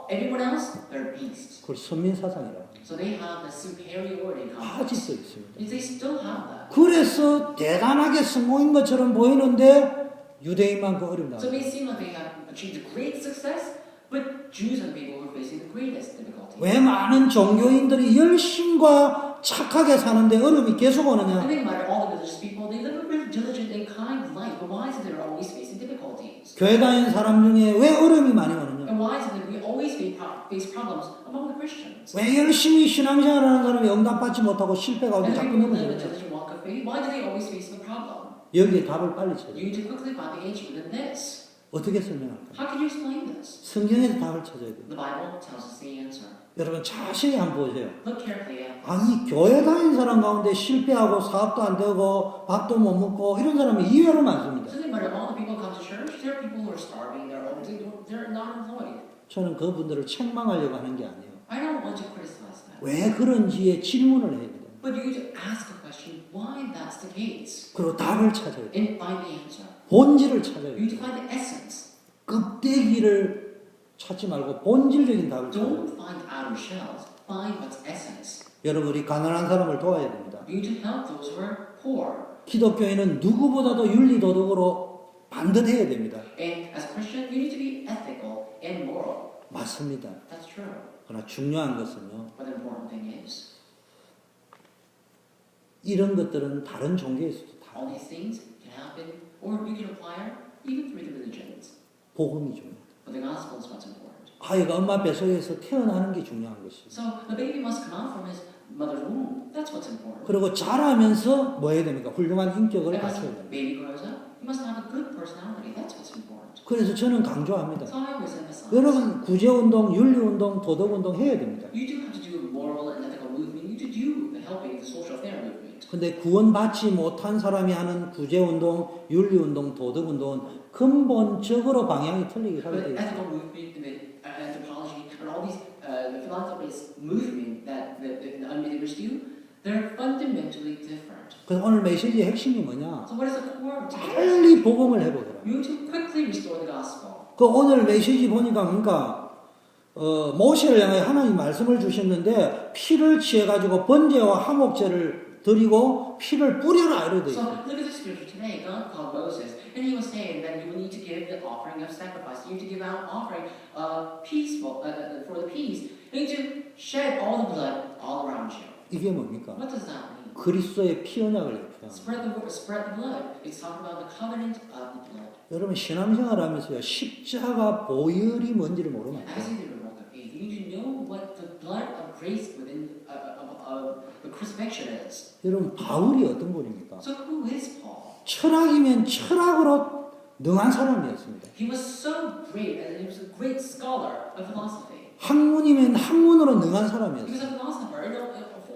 Speaker 2: Everyone else, they're beasts.
Speaker 1: 그걸 선민사상이라고.
Speaker 2: So they have the superiority complex.
Speaker 1: 아직도 있습니다.
Speaker 2: They still have that.
Speaker 1: 그래서 대단하게 성공인 것처럼 보이는데 유대인만큼 어렵다.
Speaker 2: So it may seem like they have achieved a great success, but Jews are the people who are facing the greatest difficulty.
Speaker 1: 왜 많은 종교인들이 열심과 착하게 사는데 어려움이 계속
Speaker 2: I
Speaker 1: 오느냐?
Speaker 2: think about it, all the religious people, they live a really diligent and kind life, but why is it they're always facing difficulties?
Speaker 1: 교회 다니는 사람 중에 왜 어려움이 많이 오느냐?
Speaker 2: And why is it that we always face problems among the Christians?
Speaker 1: 왜 열심히 신앙생활하는 사람이 응답받지 못하고 실패가
Speaker 2: And
Speaker 1: 어디 자꾸
Speaker 2: people who live a
Speaker 1: 넘어지느냐?
Speaker 2: diligent walk of faith, why do they always face the problem?
Speaker 1: 여기에 답을 빨리 찾아요.
Speaker 2: You need to quickly find the answer within this.
Speaker 1: 어떻게 설명할까?
Speaker 2: How can you explain this?
Speaker 1: 성경에서 답을 찾아야 돼요.
Speaker 2: The Bible tells us the answer.
Speaker 1: 여러분 자세히 한번 보세요.
Speaker 2: Look carefully at this.
Speaker 1: 아니 교회 다니는 사람 가운데 실패하고 사업도 안 되고 밥도 못 먹고 이런 사람이 이외로 많습니다.
Speaker 2: Think about it. All the people who come to church, there are people who are starving, they're not employed.
Speaker 1: 저는 그분들을 책망하려고 하는 게 아니에요.
Speaker 2: I don't want to criticize that.
Speaker 1: 왜 그런지에 질문을 해야 돼요.
Speaker 2: But you need to ask a question, why that's the case?
Speaker 1: 그리고 답을 찾아야 돼요.
Speaker 2: And find the answer.
Speaker 1: 본질을 찾아야
Speaker 2: You need
Speaker 1: 돼요.
Speaker 2: to find the essence.
Speaker 1: 껍데기를 찾지 말고 본질적인 답을 찾아야 돼요.
Speaker 2: Don't find outer shells. Find what's essence.
Speaker 1: 여러분 우리 가난한 사람을 도와야 됩니다.
Speaker 2: You need to help those who are poor.
Speaker 1: 기독교인은 누구보다도 윤리도덕으로 반듯해야 됩니다.
Speaker 2: And as a Christian, you need to be ethical and moral.
Speaker 1: 맞습니다.
Speaker 2: That's true.
Speaker 1: 그러나 중요한 것은요.
Speaker 2: But the important thing is,
Speaker 1: 이런 것들은 다른 종교에서도 다
Speaker 2: all these things can happen, or you can apply it even through the religions.
Speaker 1: 복음이 중요합니다.
Speaker 2: But the gospel is what's important.
Speaker 1: 아이가 엄마 뱃속에서 태어나는 게 중요한 것이죠.
Speaker 2: So the baby must come out from his mother's womb. That's what's important.
Speaker 1: 그리고 자라면서 뭐 해야 됩니까? 훌륭한 인격을
Speaker 2: And as
Speaker 1: 갖춰야
Speaker 2: the
Speaker 1: 됩니다.
Speaker 2: baby grows up, he must have a good personality. That's what's important.
Speaker 1: 그래서 저는 강조합니다.
Speaker 2: So I always emphasize.
Speaker 1: 여러분 구제운동, 윤리운동, 도덕운동 해야 됩니다.
Speaker 2: You do have to do moral and ethical movement. You do do the helping the social fair movement.
Speaker 1: 근데 구원받지 못한 사람이 하는 구제운동, 윤리운동, 도덕운동은 근본적으로 방향이 틀리게
Speaker 2: But
Speaker 1: 살게
Speaker 2: the
Speaker 1: 되어 있습니다.
Speaker 2: ethical movement and the anthropology and all these the philanthropist movement that the unbelievers do, they're fundamentally different.
Speaker 1: 그래서 오늘 메시지의 핵심이 뭐냐?
Speaker 2: So what is the core of today's?
Speaker 1: 빨리 복음을 해보더라.
Speaker 2: You need to quickly restore the gospel.
Speaker 1: 그 오늘 메시지 보니까 뭔가 모세를 향해 하나님 말씀을 주셨는데 피를 취해가지고 번제와 화목제를 드리고 피를 뿌려라 이러고 돼
Speaker 2: So
Speaker 1: 있어요.
Speaker 2: look at the scripture today. God called Moses, and he was saying that you will need to give the offering of sacrifice. You need to give out offering peaceful for the peace. You need to shed all the blood all around you.
Speaker 1: 이게 뭡니까?
Speaker 2: What does that mean?
Speaker 1: 그리스도의 피 언약을 얘기합니다.
Speaker 2: Spread the word, spread the blood. It's talking about the covenant of the blood.
Speaker 1: 여러분 신앙생활 하면서요 십자가 보혈이 뭔지를 모르면 안
Speaker 2: As
Speaker 1: 돼요.
Speaker 2: you do walk of faith, you need to know what the blood of grace within the crucifixion is.
Speaker 1: 여러분 바울이 어떤 분입니까?
Speaker 2: So who is Paul?
Speaker 1: 철학이면 철학으로 능한 사람이었습니다.
Speaker 2: He was so great, and he was a great scholar of philosophy.
Speaker 1: 학문이면 학문으로 능한
Speaker 2: He was
Speaker 1: 사람이었어요.
Speaker 2: a philosopher, and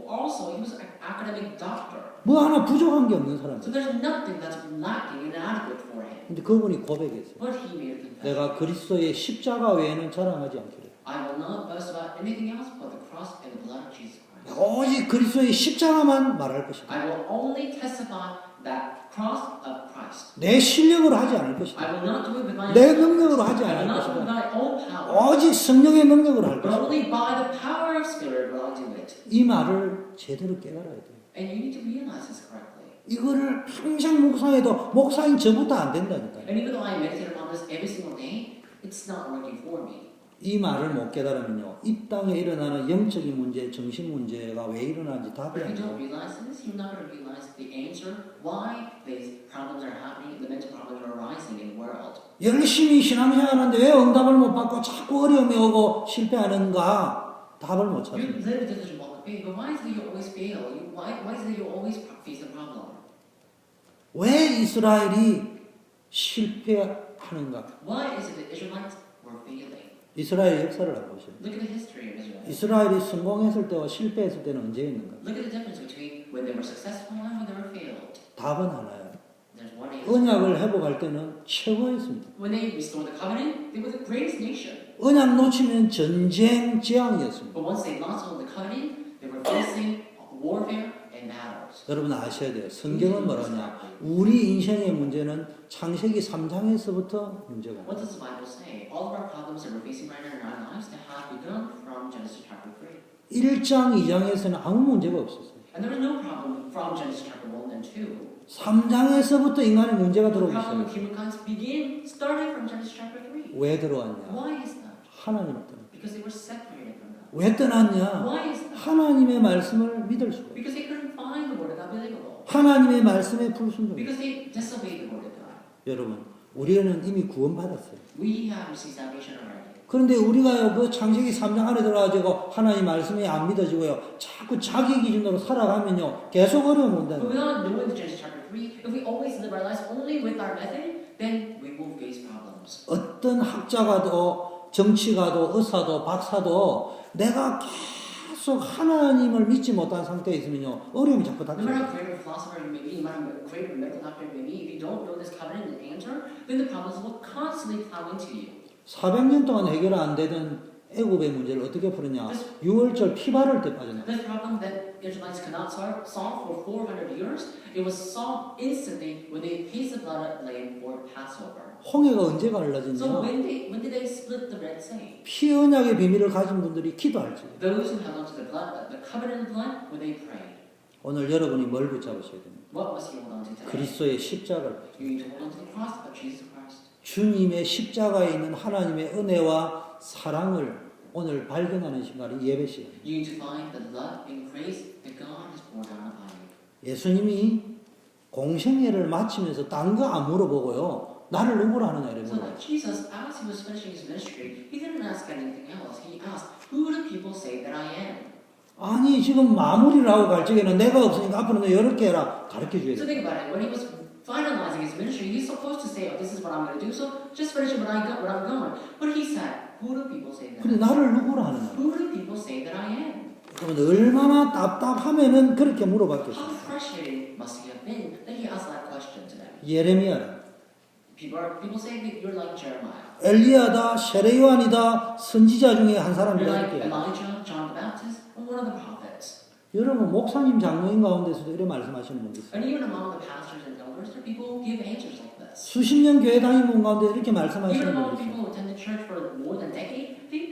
Speaker 2: also he was an academic doctor.
Speaker 1: 뭐 하나 부족한 게 없는
Speaker 2: So
Speaker 1: 사람이었어요.
Speaker 2: there's nothing that's lacking and inadequate for him.
Speaker 1: 근데 그분이 고백했어요.
Speaker 2: But he made a confession.
Speaker 1: 내가 그리스도의 십자가 외에는 자랑하지 않기를.
Speaker 2: I will not boast about anything else but the cross and the blood of Jesus Christ.
Speaker 1: 오직 그리스도의 십자가만 말할 것이다.
Speaker 2: I will only testify that cross of Christ.
Speaker 1: 내 실력으로 하지 않을
Speaker 2: I
Speaker 1: 것이다.
Speaker 2: will not do it with my
Speaker 1: 내
Speaker 2: own
Speaker 1: 능력으로
Speaker 2: powers.
Speaker 1: 하지
Speaker 2: I
Speaker 1: 않을
Speaker 2: will not do it with
Speaker 1: 것이다.
Speaker 2: my own power.
Speaker 1: 오직 성령의 능력으로 할
Speaker 2: But
Speaker 1: 것이다.
Speaker 2: only by the power of Spirit will I do it.
Speaker 1: 이 말을 제대로 깨달아야 돼요.
Speaker 2: And you need to realize this correctly.
Speaker 1: 이거를 평생 묵상해도 목사인 저부터 안 된다니까요.
Speaker 2: And even though I meditate upon this every single day, it's not working for me.
Speaker 1: 이 말을 못 깨달으면요. 이 땅에 일어나는 영적인 문제, 정신 문제가 왜 일어나는지 답이
Speaker 2: But if
Speaker 1: 안
Speaker 2: you don't
Speaker 1: 나요.
Speaker 2: realize this, you're not going to realize the answer why these problems are happening, the mental problems are arising in the world.
Speaker 1: 열심히 신앙생활하는데 왜 응답을 못 받고 자꾸 어려움이 오고 실패하는가? 답을 못
Speaker 2: You
Speaker 1: 찾습니다.
Speaker 2: live a diligent walk of faith, but why is it that you always fail? Why is it that you always face a problem?
Speaker 1: 왜 이스라엘이 실패하는가?
Speaker 2: Why is it that Israelites were failing?
Speaker 1: 이스라엘 역사를 한번 보시죠.
Speaker 2: Look at the history of Israel.
Speaker 1: 이스라엘이 성공했을 때와 실패했을 때는 언제 있는가?
Speaker 2: Look at the difference between when they were successful and when they were failed.
Speaker 1: 답은 하나예요.
Speaker 2: There's one answer.
Speaker 1: 언약을 회복할 때는 최고였습니다.
Speaker 2: When they restored the covenant, they were the greatest nation.
Speaker 1: 언약 놓치면 전쟁 재앙이었습니다.
Speaker 2: But once they lost all the covenant, they were facing warfare and battles.
Speaker 1: 여러분 아셔야 돼요. 성경은 뭐라냐? 우리 인생의 문제는 창세기 3장에서부터 문제가
Speaker 2: What
Speaker 1: 나요.
Speaker 2: does the Bible say? All of our problems that we're facing right now in our lives that have begun from Genesis chapter 3.
Speaker 1: 1장, 2장에서는 아무 문제가 없었어요.
Speaker 2: And there was no problem from Genesis chapter 1 and 2.
Speaker 1: 3장에서부터 인간의 문제가
Speaker 2: The
Speaker 1: 들어오기
Speaker 2: problem
Speaker 1: 시작해요.
Speaker 2: of humankind began starting from Genesis chapter 3.
Speaker 1: 왜 들어왔냐?
Speaker 2: Why is that?
Speaker 1: 하나님 떠나.
Speaker 2: Because they were separated from God.
Speaker 1: 왜 떠났냐?
Speaker 2: Why is that?
Speaker 1: 하나님의 말씀을 믿을 수가 없어요.
Speaker 2: Because they couldn't find the word of God believable.
Speaker 1: 하나님의 말씀에 불순종.
Speaker 2: Because they disobeyed the word of God.
Speaker 1: 여러분, 우리는 이미 구원받았어요.
Speaker 2: We have received salvation already.
Speaker 1: 그런데 우리가요, 그 창세기 3장 안에 들어가지고 하나님 말씀이 안 믿어지고요, 자꾸 자기 기준으로 살아가면요, 계속 어려움 온다는
Speaker 2: But
Speaker 1: 거예요.
Speaker 2: without knowing the Genesis chapter 3, if we always live our lives only with our method, then we will face problems.
Speaker 1: 어떤 학자가도, 정치가도, 의사도, 박사도 내가 계속 하나님을 믿지 못한 상태에 있으면요, 어려움이 자꾸
Speaker 2: No matter how
Speaker 1: 닥쳐요.
Speaker 2: great of a philosopher you may be, no matter how great of a medical doctor you may be, if you don't know this covenant and answer, then the problems will constantly plow into you.
Speaker 1: 400년 동안 해결 안 되던 애굽의 문제를 어떻게 풀었냐? 6월절 피 바를 때 빠졌나?
Speaker 2: This problem that Israelites could not solve for 400 years, it was solved instantly when they faced the blood of lamb for Passover.
Speaker 1: 홍해가 언제
Speaker 2: So
Speaker 1: 갈라졌냐?
Speaker 2: when did they split the Red Sea?
Speaker 1: 피 언약의 비밀을 가진 분들이 기도할지.
Speaker 2: Those who held onto the blood, the covenant of blood, when they prayed.
Speaker 1: 오늘 여러분이 뭘 붙잡으셔야 됩니까?
Speaker 2: What must you hold on to today?
Speaker 1: 그리스도의 십자가를.
Speaker 2: You need to hold on to the cross of Jesus Christ.
Speaker 1: 주님의 십자가에 있는 하나님의 은혜와 사랑을 오늘 발견하는 시간이 예배 시간.
Speaker 2: You need to find the love and grace that God has poured down upon you.
Speaker 1: 예수님이 공생애를 마치면서 딴 거 안 물어보고요. 나를 누구로 하느냐 이래
Speaker 2: So
Speaker 1: 물어요.
Speaker 2: Jesus, as he was finishing his ministry, he didn't ask anything else. He asked, "Who do people say that I am?"
Speaker 1: 아니 지금 마무리를 하고 갈 적에는 내가 없으니까 앞으로 너 이렇게 해라 가르쳐 줘야
Speaker 2: So
Speaker 1: 돼.
Speaker 2: think about it. When he was finalizing his ministry, he's supposed to say, "Oh, this is what I'm going to do." So just finish it when I'm going. But he said, "Who do people say that I
Speaker 1: 근데
Speaker 2: am?
Speaker 1: 나를 누구로 하느냐.
Speaker 2: Who do people say that I am?"
Speaker 1: 그러면 얼마나 답답하면은 그렇게
Speaker 2: How
Speaker 1: 물어봤겠어요.
Speaker 2: frustrating must he have been that he asked that question to them?
Speaker 1: 예레미야,
Speaker 2: People say that you're like Jeremiah.
Speaker 1: 엘리야다, 세례요한이다, 선지자 중에 한
Speaker 2: You're
Speaker 1: 사람이다
Speaker 2: like
Speaker 1: 이렇게.
Speaker 2: Elijah, John the Baptist, or one of the prophets.
Speaker 1: 여러분 목사님 장로인 가운데서도 이런 말씀하시는 분들 있어요.
Speaker 2: And even among the pastors and elders, there are people who give answers like this.
Speaker 1: 수십 년 교회 다니는 분 가운데 이렇게
Speaker 2: Even
Speaker 1: 말씀하시는
Speaker 2: among
Speaker 1: 분들
Speaker 2: people
Speaker 1: 있어요.
Speaker 2: who attended church for more than a decade, there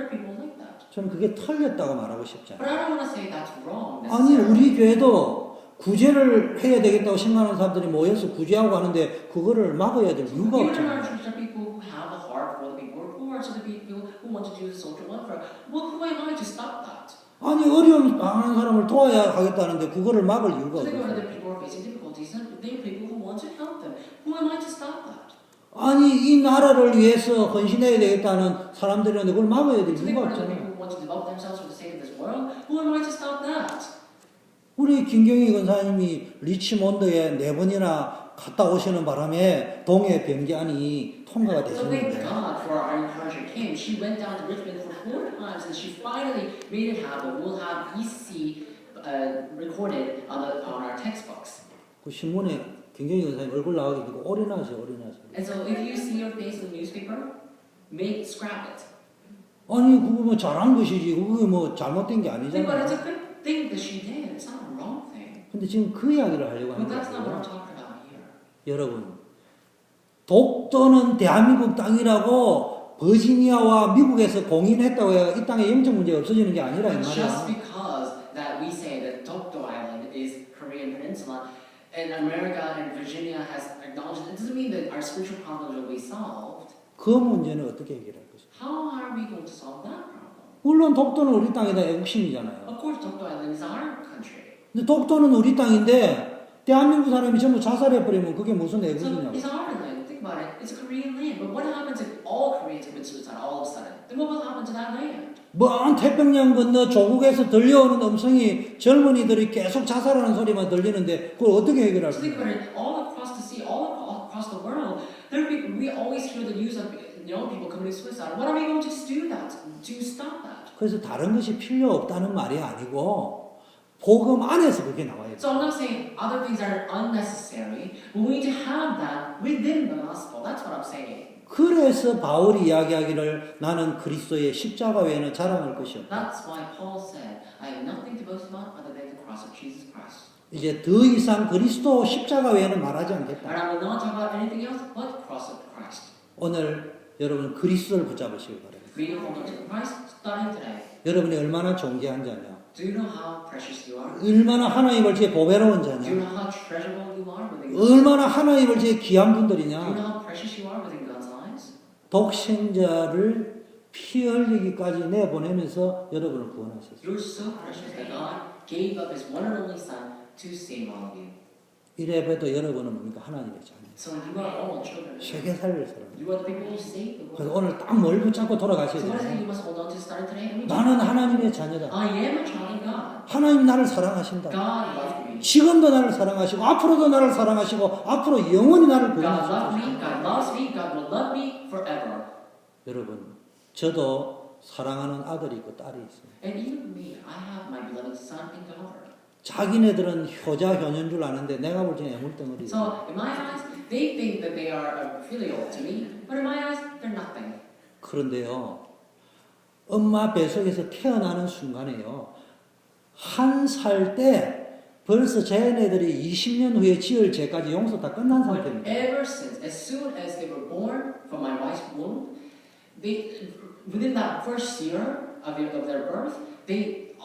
Speaker 2: are people like that.
Speaker 1: 저는 그게 틀렸다고 말하고 싶지
Speaker 2: But
Speaker 1: 않아요.
Speaker 2: I don't want to say that's wrong.
Speaker 1: 아니
Speaker 2: necessarily.
Speaker 1: 우리 교회도 구제를 해야 되겠다고 생각하는 사람들이 모여서 구제하고 하는데 그거를 막아야 될 이유가
Speaker 2: Even in our
Speaker 1: 없잖아요.
Speaker 2: church, there are people who have a heart for the people who are poor, so the people who want to do the social welfare. Well, who am I to stop that?
Speaker 1: 아니 어려움 당하는 사람을 도와야 하겠다는데 그거를 막을 이유가
Speaker 2: So think about
Speaker 1: 없어요.
Speaker 2: it, the people who are facing difficulties, and there are people who want to help them. Who am I to stop that?
Speaker 1: 아니 이 나라를 위해서 헌신해야 되겠다는 사람들이는데 그걸 막아야 될
Speaker 2: So think
Speaker 1: 이유가
Speaker 2: about the
Speaker 1: 없잖아요.
Speaker 2: people who want to develop themselves for the sake of this world. Who am I to stop that?
Speaker 1: 우리 김경희 권사님이 리치몬드에 4번이나 갔다 오시는 바람에 동해 병기안이 통과가
Speaker 2: So thank
Speaker 1: 됐었는데
Speaker 2: God for our encourager Kim. She went down to Richmond for 4 times, and she finally made it happen. We'll have EC recorded on our textbooks.
Speaker 1: 그 신문에 김경희 권사님 얼굴 나오게 되고 올인하세요.
Speaker 2: And so if you see your face in the newspaper, scrap it.
Speaker 1: 아니 그거 뭐 잘한 것이지 그게 뭐 잘못된 게
Speaker 2: But it's
Speaker 1: 아니잖아요.
Speaker 2: a good thing that she did. It's not a wrong thing.
Speaker 1: 근데 지금 그 이야기를 하려고
Speaker 2: But
Speaker 1: 하는
Speaker 2: that's not what I'm
Speaker 1: 거예요.
Speaker 2: talking about here.
Speaker 1: 여러분 독도는 대한민국 땅이라고 버지니아와 미국에서 공인했다고 해야 이 땅에 영적 문제가 없어지는 게 아니라 이
Speaker 2: But just
Speaker 1: 말이야.
Speaker 2: because that we say that Dokdo Island is Korean Peninsula, and America and Virginia has acknowledged it, doesn't mean that our spiritual problems will be solved.
Speaker 1: 그 문제는 어떻게 해결할 것이냐.
Speaker 2: How are we going to solve that problem?
Speaker 1: 물론 독도는 우리 땅이다 애국심이잖아요.
Speaker 2: Of course, Dokdo Island is our country.
Speaker 1: 근데 독도는 우리 땅인데 대한민국 사람이 전부 자살해버리면 그게 무슨
Speaker 2: So
Speaker 1: 애국이냐고.
Speaker 2: it's our land. Think about it. It's a Korean land. But what happens if all Koreans commit suicide all of a sudden? Then what will happen to that land?
Speaker 1: 먼 태평양 건너 조국에서 들려오는 음성이 젊은이들이 계속 자살하는 소리만 들리는데 그걸 어떻게 해결할
Speaker 2: So think about
Speaker 1: 거냐.
Speaker 2: it. All across the sea, all across the world, we always hear the news of young people committing suicide. What are we going to do to stop that?
Speaker 1: 그래서 다른 것이 필요 없다는 말이 아니고 복음 안에서 그게 나와야 돼.
Speaker 2: So I'm not saying other things are unnecessary, but we need to have that within the gospel. That's what I'm saying.
Speaker 1: 그래서 바울이 이야기하기를 나는 그리스도의 십자가 외에는 자랑할 것이 없다.
Speaker 2: That's why Paul said, I have nothing to boast about other than the cross of Jesus Christ.
Speaker 1: 이제 더 이상 그리스도 십자가 외에는 말하지
Speaker 2: And
Speaker 1: 않겠다.
Speaker 2: I will not talk about anything else but the cross of Christ.
Speaker 1: 오늘 여러분 그리스도를 붙잡으시기 바랍니다.
Speaker 2: We need to hold on to Christ starting today.
Speaker 1: 여러분이 얼마나 존귀한 자냐.
Speaker 2: Do you know how precious you are?
Speaker 1: 얼마나 하나님을 제 보배로운
Speaker 2: Do you
Speaker 1: 자냐.
Speaker 2: know how treasurable you are within God's
Speaker 1: 얼마나 하나님을 제 귀한
Speaker 2: Do you know
Speaker 1: 분들이냐.
Speaker 2: how precious you are within God's eyes?
Speaker 1: 독생자를 피 흘리기까지 내보내면서 여러분을 구원하셨어요.
Speaker 2: You're so precious that God gave up His one and only Son to save all of you.
Speaker 1: 이래봬도 여러분은 뭡니까? 하나님의 자녀.
Speaker 2: So you are all children.
Speaker 1: 세계 살릴 사람.
Speaker 2: You are the people who save the
Speaker 1: 그래서
Speaker 2: world.
Speaker 1: 오늘 딱 뭘 붙잡고 돌아가셔야
Speaker 2: So what is it
Speaker 1: 돼요.
Speaker 2: you must hold on to starting today? Let me
Speaker 1: 나는 하나님의 자녀다.
Speaker 2: I am a child of God.
Speaker 1: 하나님 나를 사랑하신다.
Speaker 2: God loved me.
Speaker 1: 지금도 나를 사랑하시고 앞으로도 나를 사랑하시고 앞으로 영원히 나를
Speaker 2: God loved
Speaker 1: 구원하실
Speaker 2: me.
Speaker 1: 것이다.
Speaker 2: God loves me. God will love me forever.
Speaker 1: 여러분, 저도 사랑하는 아들이 있고 딸이 있습니다.
Speaker 2: And even me, I have my beloved son and daughter.
Speaker 1: 자기네들은 효자 효녀인 줄 아는데 내가 볼 때는 애물덩어리.
Speaker 2: So in my eyes, they think that they are filial to me, but in my eyes, they're nothing.
Speaker 1: 그런데요, 엄마 뱃속에서 태어나는 순간에요, 1살 때 벌써 쟤네들이 20년 후에 지을 죄까지 용서 다 끝난
Speaker 2: But
Speaker 1: 상태입니다.
Speaker 2: ever since, as soon as they were born from my wife's womb, within that first year of their birth,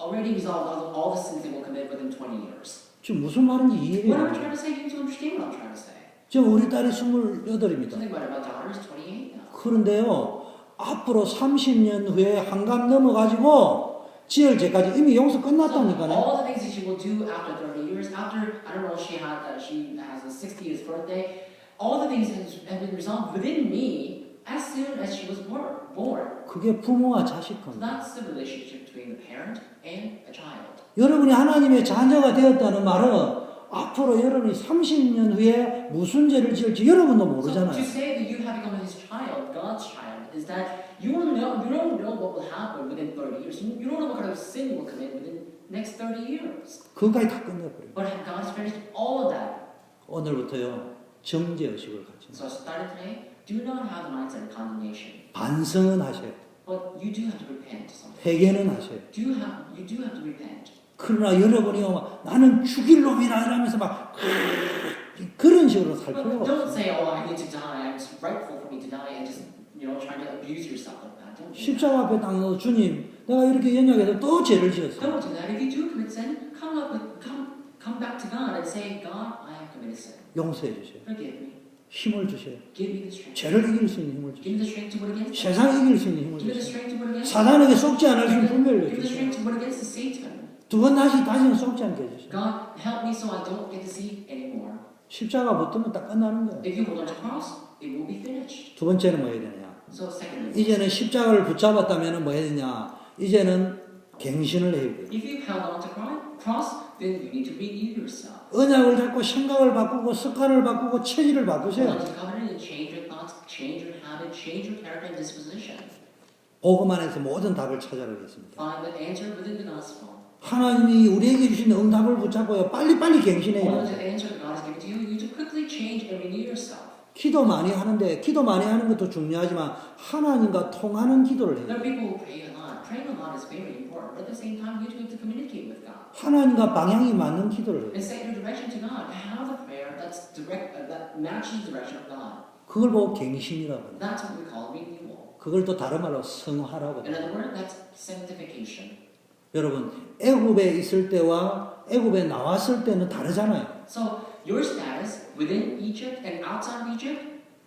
Speaker 2: already resolved all the sins they will commit within 20 years.
Speaker 1: 지금 무슨 말인지
Speaker 2: What am I
Speaker 1: 이해해요.
Speaker 2: trying to say? You need to understand what I'm trying to say.
Speaker 1: 지금 우리 딸이 28입니다.
Speaker 2: Something about my daughter is 28 now.
Speaker 1: 그런데요, 앞으로 30년 후에 한갑 넘어가지고 지을 죄까지 이미 용서
Speaker 2: So
Speaker 1: 끝났다니까요.
Speaker 2: all the things that she will do after 30 years, after, I don't know, she has a 60th birthday, all the things have been resolved within me as soon as she was born.
Speaker 1: 그게 부모와 자식
Speaker 2: So
Speaker 1: 겁니다.
Speaker 2: that's the relationship between the parent and a child.
Speaker 1: 여러분이 하나님의 자녀가 되었다는 말은 앞으로 여러분이 30년 후에 무슨 죄를 지을지 여러분도
Speaker 2: So
Speaker 1: 모르잖아요.
Speaker 2: to say that you have become his child, God's child, is that you don't know what will happen within 30 years. You don't know what kind of sin you will commit within the next 30 years.
Speaker 1: 그것까지 다 끝내버려요.
Speaker 2: But God has finished all of that.
Speaker 1: 오늘부터요, 정죄의식을 갖지
Speaker 2: So starting today, do not have the mindset of condemnation.
Speaker 1: 반성은 하셔요.
Speaker 2: But you do have to repent to something.
Speaker 1: 회개는 하셔요.
Speaker 2: You do have to repent.
Speaker 1: 그러나 여러분이 막 나는 죽일 놈이라 이러면서 막 그런 식으로 살
Speaker 2: But
Speaker 1: 필요가
Speaker 2: don't
Speaker 1: 없어요.
Speaker 2: say, oh, I need to die. It's rightful for me to die, and just trying to abuse yourself like that. Don't do that.
Speaker 1: 십자가 앞에 딱 넣어 주님, 내가 이렇게 연약해서 또 죄를 지었어.
Speaker 2: Don't do that. If you do commit sin, come back to God and say, God, I have committed sin.
Speaker 1: 용서해 주세요.
Speaker 2: Forgive me.
Speaker 1: 힘을 주세요.
Speaker 2: Give me the strength.
Speaker 1: 죄를 이길 수 있는 힘을
Speaker 2: Give me
Speaker 1: 주세요.
Speaker 2: the strength to put against it.
Speaker 1: 세상을 이길 수 있는 힘을
Speaker 2: Give me the
Speaker 1: 주세요.
Speaker 2: strength to put against it.
Speaker 1: 사단에게 속지 않을 수 있는 분별을
Speaker 2: Give me the
Speaker 1: 주세요.
Speaker 2: strength to put against the Satan.
Speaker 1: 두 번 다시는 속지 않게 해주세요.
Speaker 2: God, help me so I don't get to see anymore.
Speaker 1: 십자가 붙으면 딱 끝나는 거예요.
Speaker 2: If you hold on to cross, it will be finished.
Speaker 1: 두 번째는 뭐 해야 되느냐?
Speaker 2: So secondly,
Speaker 1: 이제는 십자가를 붙잡았다면 뭐 해야 되냐? 이제는 갱신을 해야 돼요.
Speaker 2: if you held on to cross, then you need to renew yourself.
Speaker 1: 언약을 잡고 생각을 바꾸고 습관을 바꾸고 체질을
Speaker 2: Hold
Speaker 1: 바꾸세요.
Speaker 2: on to covenant and change your thoughts, change your habit, change your character and disposition.
Speaker 1: 복음 안에서 모든 답을 찾아가겠습니다.
Speaker 2: Find the answer within the gospel.
Speaker 1: 하나님이 우리에게 주신 응답을 붙잡고요. 빨리빨리 갱신해야
Speaker 2: Hold on
Speaker 1: 돼요.
Speaker 2: to the answer that God has given to you. You need to quickly change and renew yourself.
Speaker 1: 기도 많이 하는데 기도 많이 하는 것도 중요하지만 하나님과 통하는 기도를
Speaker 2: There
Speaker 1: 해요.
Speaker 2: are people who pray a lot. Praying a lot is very important, but at the same time, you have to communicate with God
Speaker 1: 하나님과 방향이 맞는 기도를 해요.
Speaker 2: and set your direction to God. Have a prayer that's direct, that matches the direction of God.
Speaker 1: 그걸 보고 갱신이라고 해요.
Speaker 2: That's what we call renewal.
Speaker 1: 그걸 또 다른 말로 성화라고
Speaker 2: In
Speaker 1: 해요.
Speaker 2: other words, that's sanctification.
Speaker 1: 여러분, 애굽에 있을 때와 애굽에 나왔을 때는 다르잖아요.
Speaker 2: So your status within Egypt and outside of Egypt,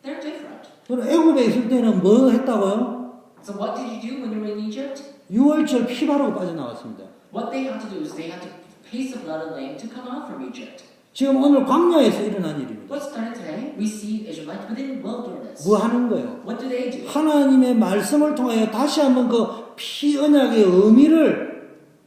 Speaker 2: they're different.
Speaker 1: 그럼 애굽에 있을 때는 뭐 했다고요?
Speaker 2: So what did you do when you were in Egypt?
Speaker 1: 6월절 피 바르고 빠져나왔습니다.
Speaker 2: What they had to do is they had to pace the blood of the lamb to come out from Egypt.
Speaker 1: 지금 오늘 광야에서 일어난 일입니다.
Speaker 2: What started today? We see Israelites within wilderness.
Speaker 1: 뭐 하는 거예요?
Speaker 2: What do they do?
Speaker 1: 하나님의 말씀을 통하여 다시 한번 그 피 언약의 의미를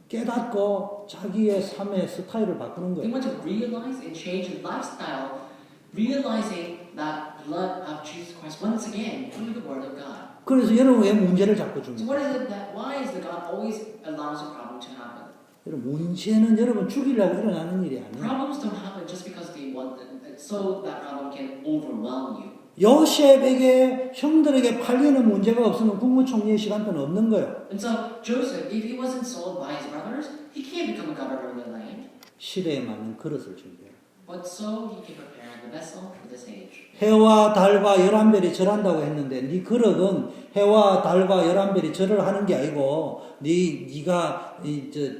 Speaker 1: 깨닫고 자기의 삶의 스타일을 바꾸는
Speaker 2: They
Speaker 1: 거예요.
Speaker 2: want to realize and change their lifestyle, realizing that blood of Jesus Christ once again through the Word of God.
Speaker 1: 그래서 여러분 왜 문제를 자꾸
Speaker 2: So
Speaker 1: 줍니까?
Speaker 2: what is it that? Why is the God always allows a problem to happen?
Speaker 1: 여러분 문제는 여러분 죽이려고 일어나는 일이 아니에요.
Speaker 2: Problems don't happen just because they want them, so that problem can overwhelm you.
Speaker 1: 요셉에게 형들에게 팔리는 문제가 없으면 국무총리의 시간대는 없는 거예요.
Speaker 2: And so Joseph, if he wasn't sold by his brothers, he can't become a governor of the land.
Speaker 1: 시대에 맞는 그릇을 준비해요.
Speaker 2: But so he can prepare the vessel for this age.
Speaker 1: 해와 달과 11별이 절한다고 했는데 네 그릇은 해와 달과 11별이 절을 하는 게 아니고 네가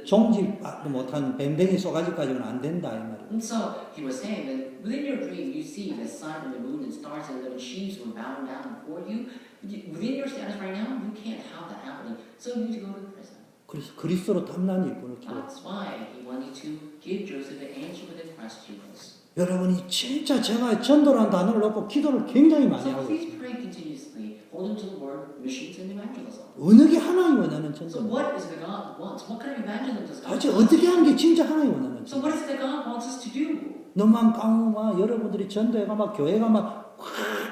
Speaker 1: 종지 못한 뱀댕이 쏘가지까지는 안 된다 이 말이에요.
Speaker 2: And so he was saying that within your dream you see the sun and the moon and stars and the sheaves were bowing down before you. Within your status right now, you can't have that happening. So you need to go to prison.
Speaker 1: 그래서 그리스도로 탐난 일꾼을 키워.
Speaker 2: That's why he wanted to give Joseph the answer within Christ Jesus.
Speaker 1: 여러분이 진짜 제가 전도라는 단어를 놓고 기도를 굉장히 많이
Speaker 2: So
Speaker 1: 하고
Speaker 2: please
Speaker 1: 있습니다.
Speaker 2: pray continuously. Hold on to the word missions and evangelism.
Speaker 1: 어느 게 하나님 원하는
Speaker 2: So
Speaker 1: 전도?
Speaker 2: what is it that God wants? What kind of evangelism does God
Speaker 1: 도대체
Speaker 2: want?
Speaker 1: 어떻게 하는 게 진짜 하나님 원하는
Speaker 2: So
Speaker 1: 전도?
Speaker 2: what is it that God wants us to do?
Speaker 1: 너만 까면 여러분들이 전도회가 막 교회가 막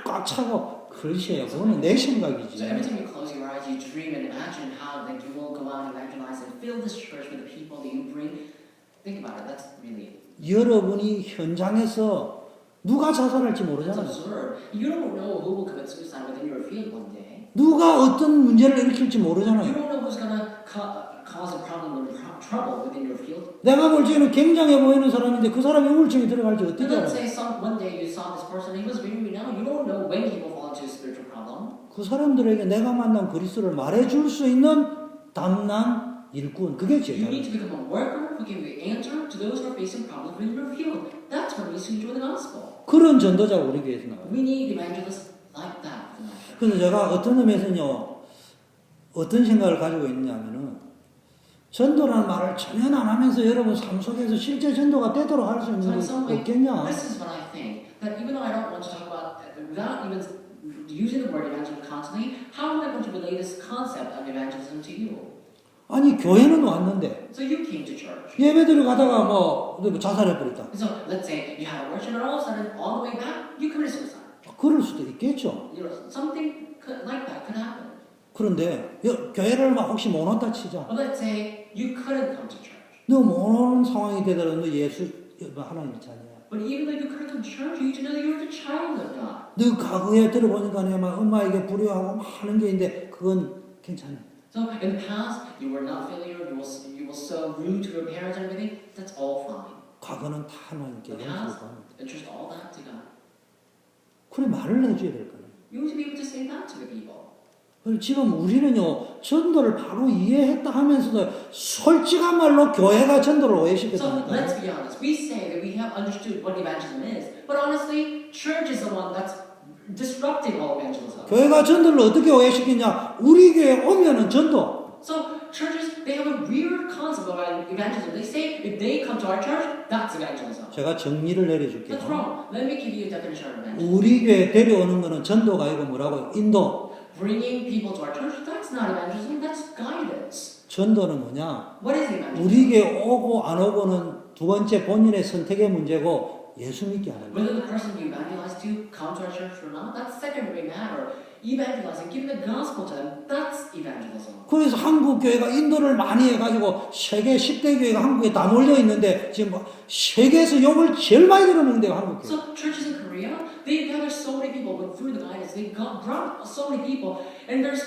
Speaker 1: 꽉 차고 그러세요. 그거는 내 생각이지.
Speaker 2: So every time you close your eyes, you dream and imagine how like you will go out and evangelize and fill this church with the people that you bring. Think about it. That's really
Speaker 1: 여러분이 현장에서 누가 자살할지
Speaker 2: it's
Speaker 1: 모르잖아요.
Speaker 2: absurd. You don't know who will commit suicide within your field one day.
Speaker 1: 누가 어떤 문제를 일으킬지
Speaker 2: You
Speaker 1: 모르잖아요.
Speaker 2: don't know who's gonna cause a problem or trouble within your field.
Speaker 1: 내가 볼 적에는 굉장해 보이는 사람인데 그 사람이 우울증이 들어갈지 어떻게
Speaker 2: And let's
Speaker 1: 알아요?
Speaker 2: say one day you saw this person, he was very renowned. You don't know when he will fall into a spiritual problem.
Speaker 1: 그 사람들에게 내가 만난 그리스도를 말해줄 수 있는 담난 일꾼. 그게
Speaker 2: You need
Speaker 1: 제자.
Speaker 2: to become a worker who can answer to those who are facing problems being revealed. That's what it means to enjoy the gospel.
Speaker 1: 그런 전도자가 우리 교회에서 나와요.
Speaker 2: We need evangelists like that in our church.
Speaker 1: 그래서 제가 어떤 의미에서는요, 어떤 생각을 가지고 있냐면은, 전도라는 말을 전혀 안 하면서 여러분 삶 속에서 실제 전도가 되도록 할 수 있는
Speaker 2: So in
Speaker 1: 게
Speaker 2: some way,
Speaker 1: 없겠냐?
Speaker 2: this is what I think. That even though I don't want to talk about, without even using the word evangelism constantly, how am I going to relay this concept of evangelism to you?
Speaker 1: 아니, 교회는 왔는데,
Speaker 2: So you came to church.
Speaker 1: 예배드려 가다가 뭐 자살해버렸다.
Speaker 2: So let's say you had a worship and all of a sudden, on the way back, you committed suicide.
Speaker 1: 그럴 수도 있겠죠.
Speaker 2: You know, something like that could happen.
Speaker 1: 그런데 교회를 막 혹시 못 왔다 치자.
Speaker 2: But let's say you couldn't come to church.
Speaker 1: 너 못 오는 상황이 되더라도 너 예수 하나님의 자녀야.
Speaker 2: But even though you couldn't come to church, you need to know that you're the child of God.
Speaker 1: 너 과거에 들어보니까 내가 엄마에게 불효하고 많은 게 있는데 그건 괜찮아.
Speaker 2: So in the past, you were not failure, you were so rude to your parents and everything. That's all fine.
Speaker 1: 과거는 다 하나님께
Speaker 2: The
Speaker 1: 용서를
Speaker 2: past,
Speaker 1: 받는다.
Speaker 2: entrust all that to God.
Speaker 1: 그래 말을 해줘야 될 거야.
Speaker 2: You need to be able to say that to the people.
Speaker 1: 그리고 지금 우리는요 전도를 바로 이해했다 하면서도 솔직한 말로 교회가 전도를
Speaker 2: So
Speaker 1: 오해시켰다니까.
Speaker 2: let's be honest. We say that we have understood what evangelism is, but honestly, church is the one that's disrupting all evangelism.
Speaker 1: 교회가 전도를 어떻게 오해시켰냐? 우리 교회 오면은 전도.
Speaker 2: So churches, they have a weird concept about evangelism. They say if they come to our church, that's evangelism.
Speaker 1: 제가 정리를 내려줄게요.
Speaker 2: That's wrong. Let me give you a definition of evangelism.
Speaker 1: 우리 교회 데려오는 거는 전도가 아니고 뭐라고요? 인도.
Speaker 2: Bringing people to our church, that's not evangelism, that's guidance.
Speaker 1: 전도는 뭐냐?
Speaker 2: What is evangelism?
Speaker 1: 우리 교회 오고 안 오고는 두 번째 본인의 선택의 문제고 예수 믿게 하는 거예요.
Speaker 2: Whether the person you evangelize to come to our church or not, that's secondary matter. Evangelizing, giving the gospel to them, that's evangelism.
Speaker 1: 그래서 한국 교회가 인도를 많이 해가지고 세계 10대 교회가 한국에 다 몰려 있는데 지금 뭐 세계에서 욕을 제일 많이 들어먹는 데가 한국 교회.
Speaker 2: So churches in Korea, they gather so many people, but through the guidance, they brought so many people, and there's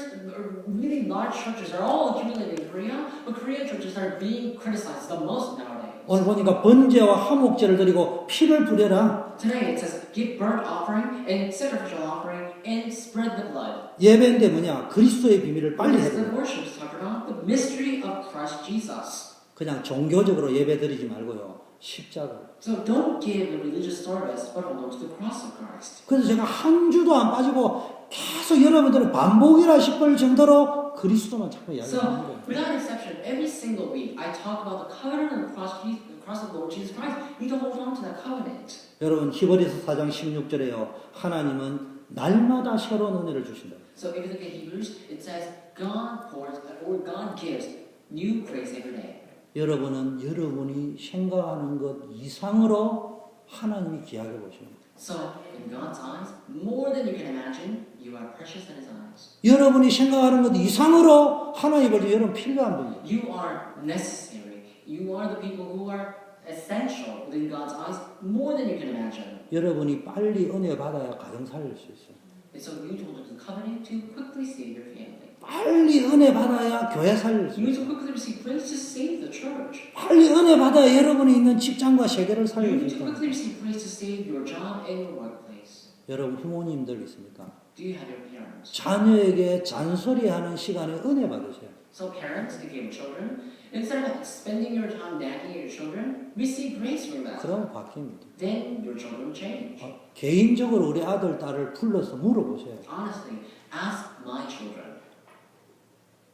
Speaker 2: really large churches are all accumulated in Korea, but Korean churches are being criticized the most nowadays.
Speaker 1: 오늘 보니까 번제와 화목제를 드리고 피를 뿌려라.
Speaker 2: Today it says give burnt offering and sacrificial offering and spread the blood.
Speaker 1: 예배인데 뭐냐? 그리스도의 비밀을 빨리
Speaker 2: What is the
Speaker 1: 해라.
Speaker 2: worship talk about? The mystery of Christ Jesus.
Speaker 1: 그냥 종교적으로 예배 드리지 말고요. 십자가.
Speaker 2: So don't give a religious service, but hold on to the cross of Christ.
Speaker 1: 그래서 제가 한 주도 안 빠지고 계속 여러분들은 반복이라 싶을 정도로 그리스도만 자꾸 이야기하는
Speaker 2: So,
Speaker 1: 거예요.
Speaker 2: without exception, every single week I talk about the covenant and the cross of the Lord Jesus Christ. You need to hold on to that covenant.
Speaker 1: 여러분 히브리서 4장 16절에요. 하나님은 날마다 새로운 은혜를 주신다.
Speaker 2: So if you look at Hebrews, it says God pours or God gives new grace every day.
Speaker 1: 여러분은 여러분이 생각하는 것 이상으로 하나님이 귀하게 보시는 거예요.
Speaker 2: So in God's eyes, more than you can imagine, you are precious in His eyes.
Speaker 1: 여러분이 생각하는 것 이상으로 하나님 볼 때 여러분 필요한 분이에요.
Speaker 2: You are necessary. You are the people who are essential within God's eyes, more than you can imagine.
Speaker 1: 여러분이 빨리 은혜 받아야 가정 살릴 수 있어요.
Speaker 2: And so you told us the covenant to quickly save your family.
Speaker 1: 빨리 은혜 받아야 교회 살릴 수
Speaker 2: You need to
Speaker 1: 있어요.
Speaker 2: quickly receive grace to save the church.
Speaker 1: 빨리 은혜 받아야 여러분이 있는 직장과 세계를
Speaker 2: You
Speaker 1: 살릴
Speaker 2: need
Speaker 1: 수
Speaker 2: to
Speaker 1: 있어요.
Speaker 2: quickly receive grace to save your job and your workplace.
Speaker 1: 여러분 부모님들 있습니까?
Speaker 2: Do you have your parents?
Speaker 1: 자녀에게 잔소리하는 시간에 은혜 받으세요.
Speaker 2: So parents, if you have children, instead of spending your time nagging at your children, receive grace from that.
Speaker 1: 그러면 바뀝니다.
Speaker 2: Then your children will change.
Speaker 1: 개인적으로 우리 아들, 딸을 불러서 물어보세요.
Speaker 2: Honestly, ask my children.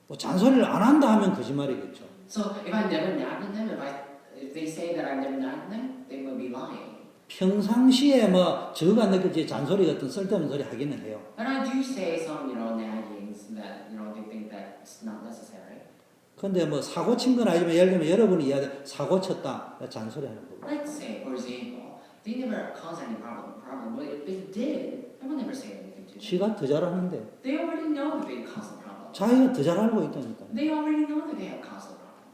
Speaker 1: 뭐 잔소리를 안 한다 하면 거짓말이겠죠.
Speaker 2: So if I never nagged at them, if they say that I never nagged them, they will be lying.
Speaker 1: 평상시에 뭐 저가 느낄지 잔소리 같은 쓸데없는 소리 하기는 해요.
Speaker 2: And I do say some, naggings that, they think that it's not necessary.
Speaker 1: 근데 뭐 사고 친 건 아니지만 예를 들면 여러분이 이야기 사고 쳤다 잔소리 하는 거고.
Speaker 2: Let's say, for example, they never caused any problem, but if they did, I would never say anything to them.
Speaker 1: 지가 더 잘하는데
Speaker 2: They already know that they caused the problem.
Speaker 1: 자기가 더 잘 알고 있다니까.
Speaker 2: They already know that they have caused the problem.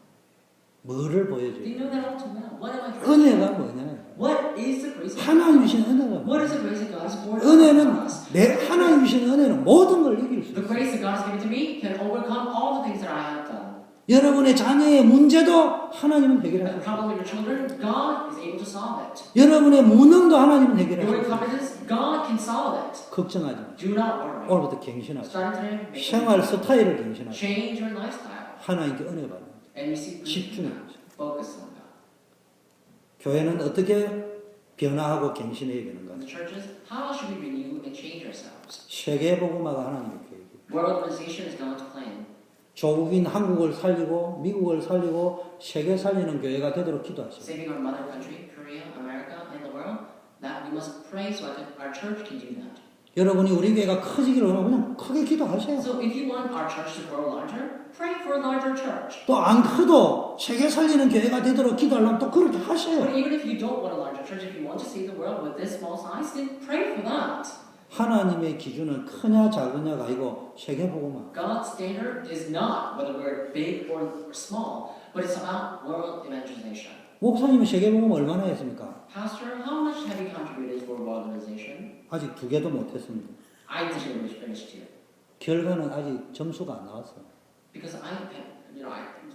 Speaker 1: 뭐를
Speaker 2: They
Speaker 1: 보여줘요?
Speaker 2: know that all too well. What am I trying to say?
Speaker 1: 은혜가 뭐냐?
Speaker 2: What is the grace of God?
Speaker 1: 하나님 주신 은혜가
Speaker 2: What
Speaker 1: 뭐냐?
Speaker 2: is the grace of God is poured out
Speaker 1: 은혜는
Speaker 2: on us?
Speaker 1: 하나님 주신 은혜는 모든 걸 이길 수
Speaker 2: The
Speaker 1: 있어요.
Speaker 2: grace that God has given to me can overcome all the things that I have done.
Speaker 1: 여러분의 자녀의 문제도 하나님은
Speaker 2: And the
Speaker 1: 해결할 수 있어요.
Speaker 2: problem of your children, God is able to solve it.
Speaker 1: 여러분의 무능도 하나님은 해결할 수
Speaker 2: Your
Speaker 1: 있어요.
Speaker 2: incompetence, God can solve it.
Speaker 1: 걱정하지 마.
Speaker 2: Do not worry.
Speaker 1: 오늘부터 갱신하자.
Speaker 2: Starting today, make
Speaker 1: 생활 스타일을 갱신하자.
Speaker 2: change your lifestyle.
Speaker 1: 하나님께 은혜 받는.
Speaker 2: And we see
Speaker 1: 집중해야죠.
Speaker 2: focus on God.
Speaker 1: 교회는 어떻게 변화하고 갱신해야 되는가?
Speaker 2: The churches, how should we renew and change ourselves?
Speaker 1: 세계 복음화가 하나님의 계획이에요.
Speaker 2: World organization is God's plan.
Speaker 1: 조국인 한국을 살리고 미국을 살리고 세계 살리는 교회가 되도록 기도하시오.
Speaker 2: Saving our mother country, Korea, America, and the world, that we must pray so that our church can do that.
Speaker 1: 여러분이 우리 교회가 커지기를 원하면 그냥 크게 기도하세요.
Speaker 2: So if you want our church to grow larger, pray for a larger church.
Speaker 1: 또 안 커도 세계 살리는 교회가 되도록 기도하려면 또 그렇게 하세요.
Speaker 2: But even if you don't want a larger church, if you want to save the world with this small size, then pray for that.
Speaker 1: 하나님의 기준은 크냐 작으냐가 아니고 세계 복음화.
Speaker 2: God's standard is not whether we're big or small, but it's about world evangelization.
Speaker 1: 목사님은 세계 복음 얼마나 했습니까?
Speaker 2: Pastor, how much have you contributed for world organization?
Speaker 1: 아직 2개도 못했습니다.
Speaker 2: I didn't finish here
Speaker 1: 결과는 아직 점수가 안 나왔어요.
Speaker 2: because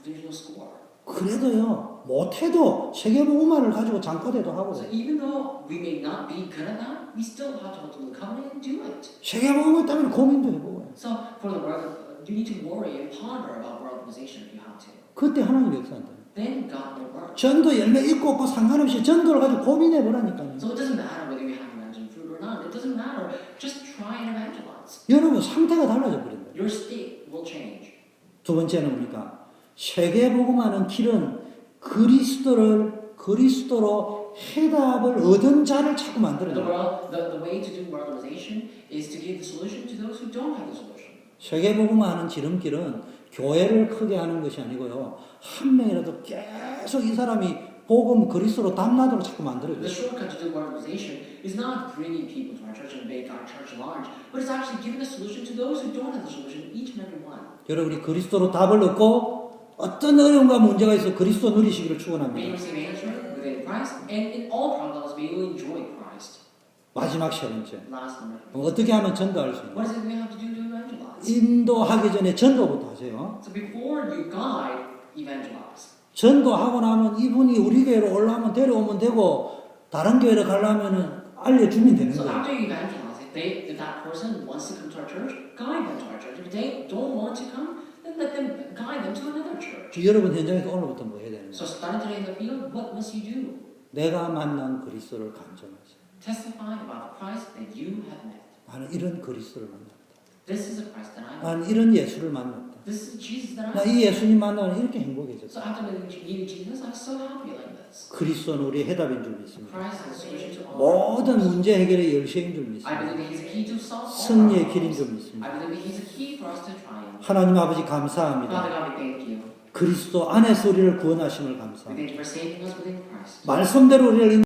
Speaker 2: there's no score.
Speaker 1: 그래도요 못해도 세계 복음화를 가지고 장거대도 하고
Speaker 2: So even though we may not be good at that, we still have to hold to the covenant and do it.
Speaker 1: 세계 복음화 때문에 고민도 해보고요.
Speaker 2: So for the world, you need to worry and ponder about world organization if you have to.
Speaker 1: 그때 하나님 역사한다.
Speaker 2: Then God will work.
Speaker 1: 전도 열매 있고 없고 상관없이 전도를 가지고 고민해보라니까요.
Speaker 2: So it doesn't matter whether you have imagined fruit or not. It doesn't matter. Just try and evangelize.
Speaker 1: 여러분 상태가 달라져 버린다.
Speaker 2: Your state will change.
Speaker 1: 두 번째는 뭡니까? 세계 복음화는 길은 그리스도로 해답을 얻은 자를 자꾸 만들어야
Speaker 2: The
Speaker 1: 돼요.
Speaker 2: way to do world organization is to give the solution to those who don't have the solution.
Speaker 1: 세계 복음화하는 지름길은 교회를 크게 하는 것이 아니고요. 한 명이라도 계속 이 사람이 복음 그리스도로 담나도록 자꾸 만들어야
Speaker 2: The
Speaker 1: 돼요.
Speaker 2: shortcut to do world organization is not bringing people to our church and make our church large, but it's actually giving a solution to those who don't have the solution, each and every one.
Speaker 1: 여러분이 그리스도로 답을 얻고 어떤 어려움과 문제가 있어 그리스도 누리시기를
Speaker 2: May you
Speaker 1: 축원합니다.
Speaker 2: receive answer within Christ, and in all problems may you enjoy Christ.
Speaker 1: 마지막 세 번째.
Speaker 2: Last number.
Speaker 1: 어떻게 하면 전도할 수 있나?
Speaker 2: What is it we have to do to evangelize?
Speaker 1: 인도하기 전에 전도부터 하세요.
Speaker 2: So before you guide, evangelize.
Speaker 1: 전도하고 나면 이분이 우리 교회로 올라오면 데려오면 되고 다른 교회로 가려면 알려주면 되는
Speaker 2: So
Speaker 1: 거예요.
Speaker 2: after you evangelize, if that person wants to come to our church, guide them to our church. If they don't want to come, then let them guide them to another church.
Speaker 1: 여러분 현장에서 오늘부터 뭐 해야 되는 거예요?
Speaker 2: So starting today in the field, what must you do?
Speaker 1: 내가 만난 그리스도를 간증하세요.
Speaker 2: Testify about the Christ that you have met.
Speaker 1: 나는 이런 그리스도를 만났다.
Speaker 2: This is the Christ that I met.
Speaker 1: 나는 이런 예수를 만났다.
Speaker 2: This is Jesus that I
Speaker 1: 나
Speaker 2: met.
Speaker 1: 이 예수님 만나면 이렇게
Speaker 2: So
Speaker 1: 행복해졌다.
Speaker 2: after meeting Jesus, I'm so happy like this.
Speaker 1: 그리스도는 우리의 해답인 줄 믿습니다.
Speaker 2: Christ is the solution to all.
Speaker 1: 모든 문제 해결의 열쇠인 줄
Speaker 2: I
Speaker 1: 믿습니다.
Speaker 2: believe that He's the key to solve all
Speaker 1: 승리의
Speaker 2: our
Speaker 1: 길인
Speaker 2: problems.
Speaker 1: 줄 믿습니다.
Speaker 2: I believe that He's the key for us to triumph.
Speaker 1: 하나님 아버지
Speaker 2: Father
Speaker 1: 감사합니다.
Speaker 2: God, we thank you.
Speaker 1: 그리스도 안에서 우리를 구원하심을
Speaker 2: We
Speaker 1: 감사합니다.
Speaker 2: thank you for saving us within Christ.
Speaker 1: 말씀대로 우리를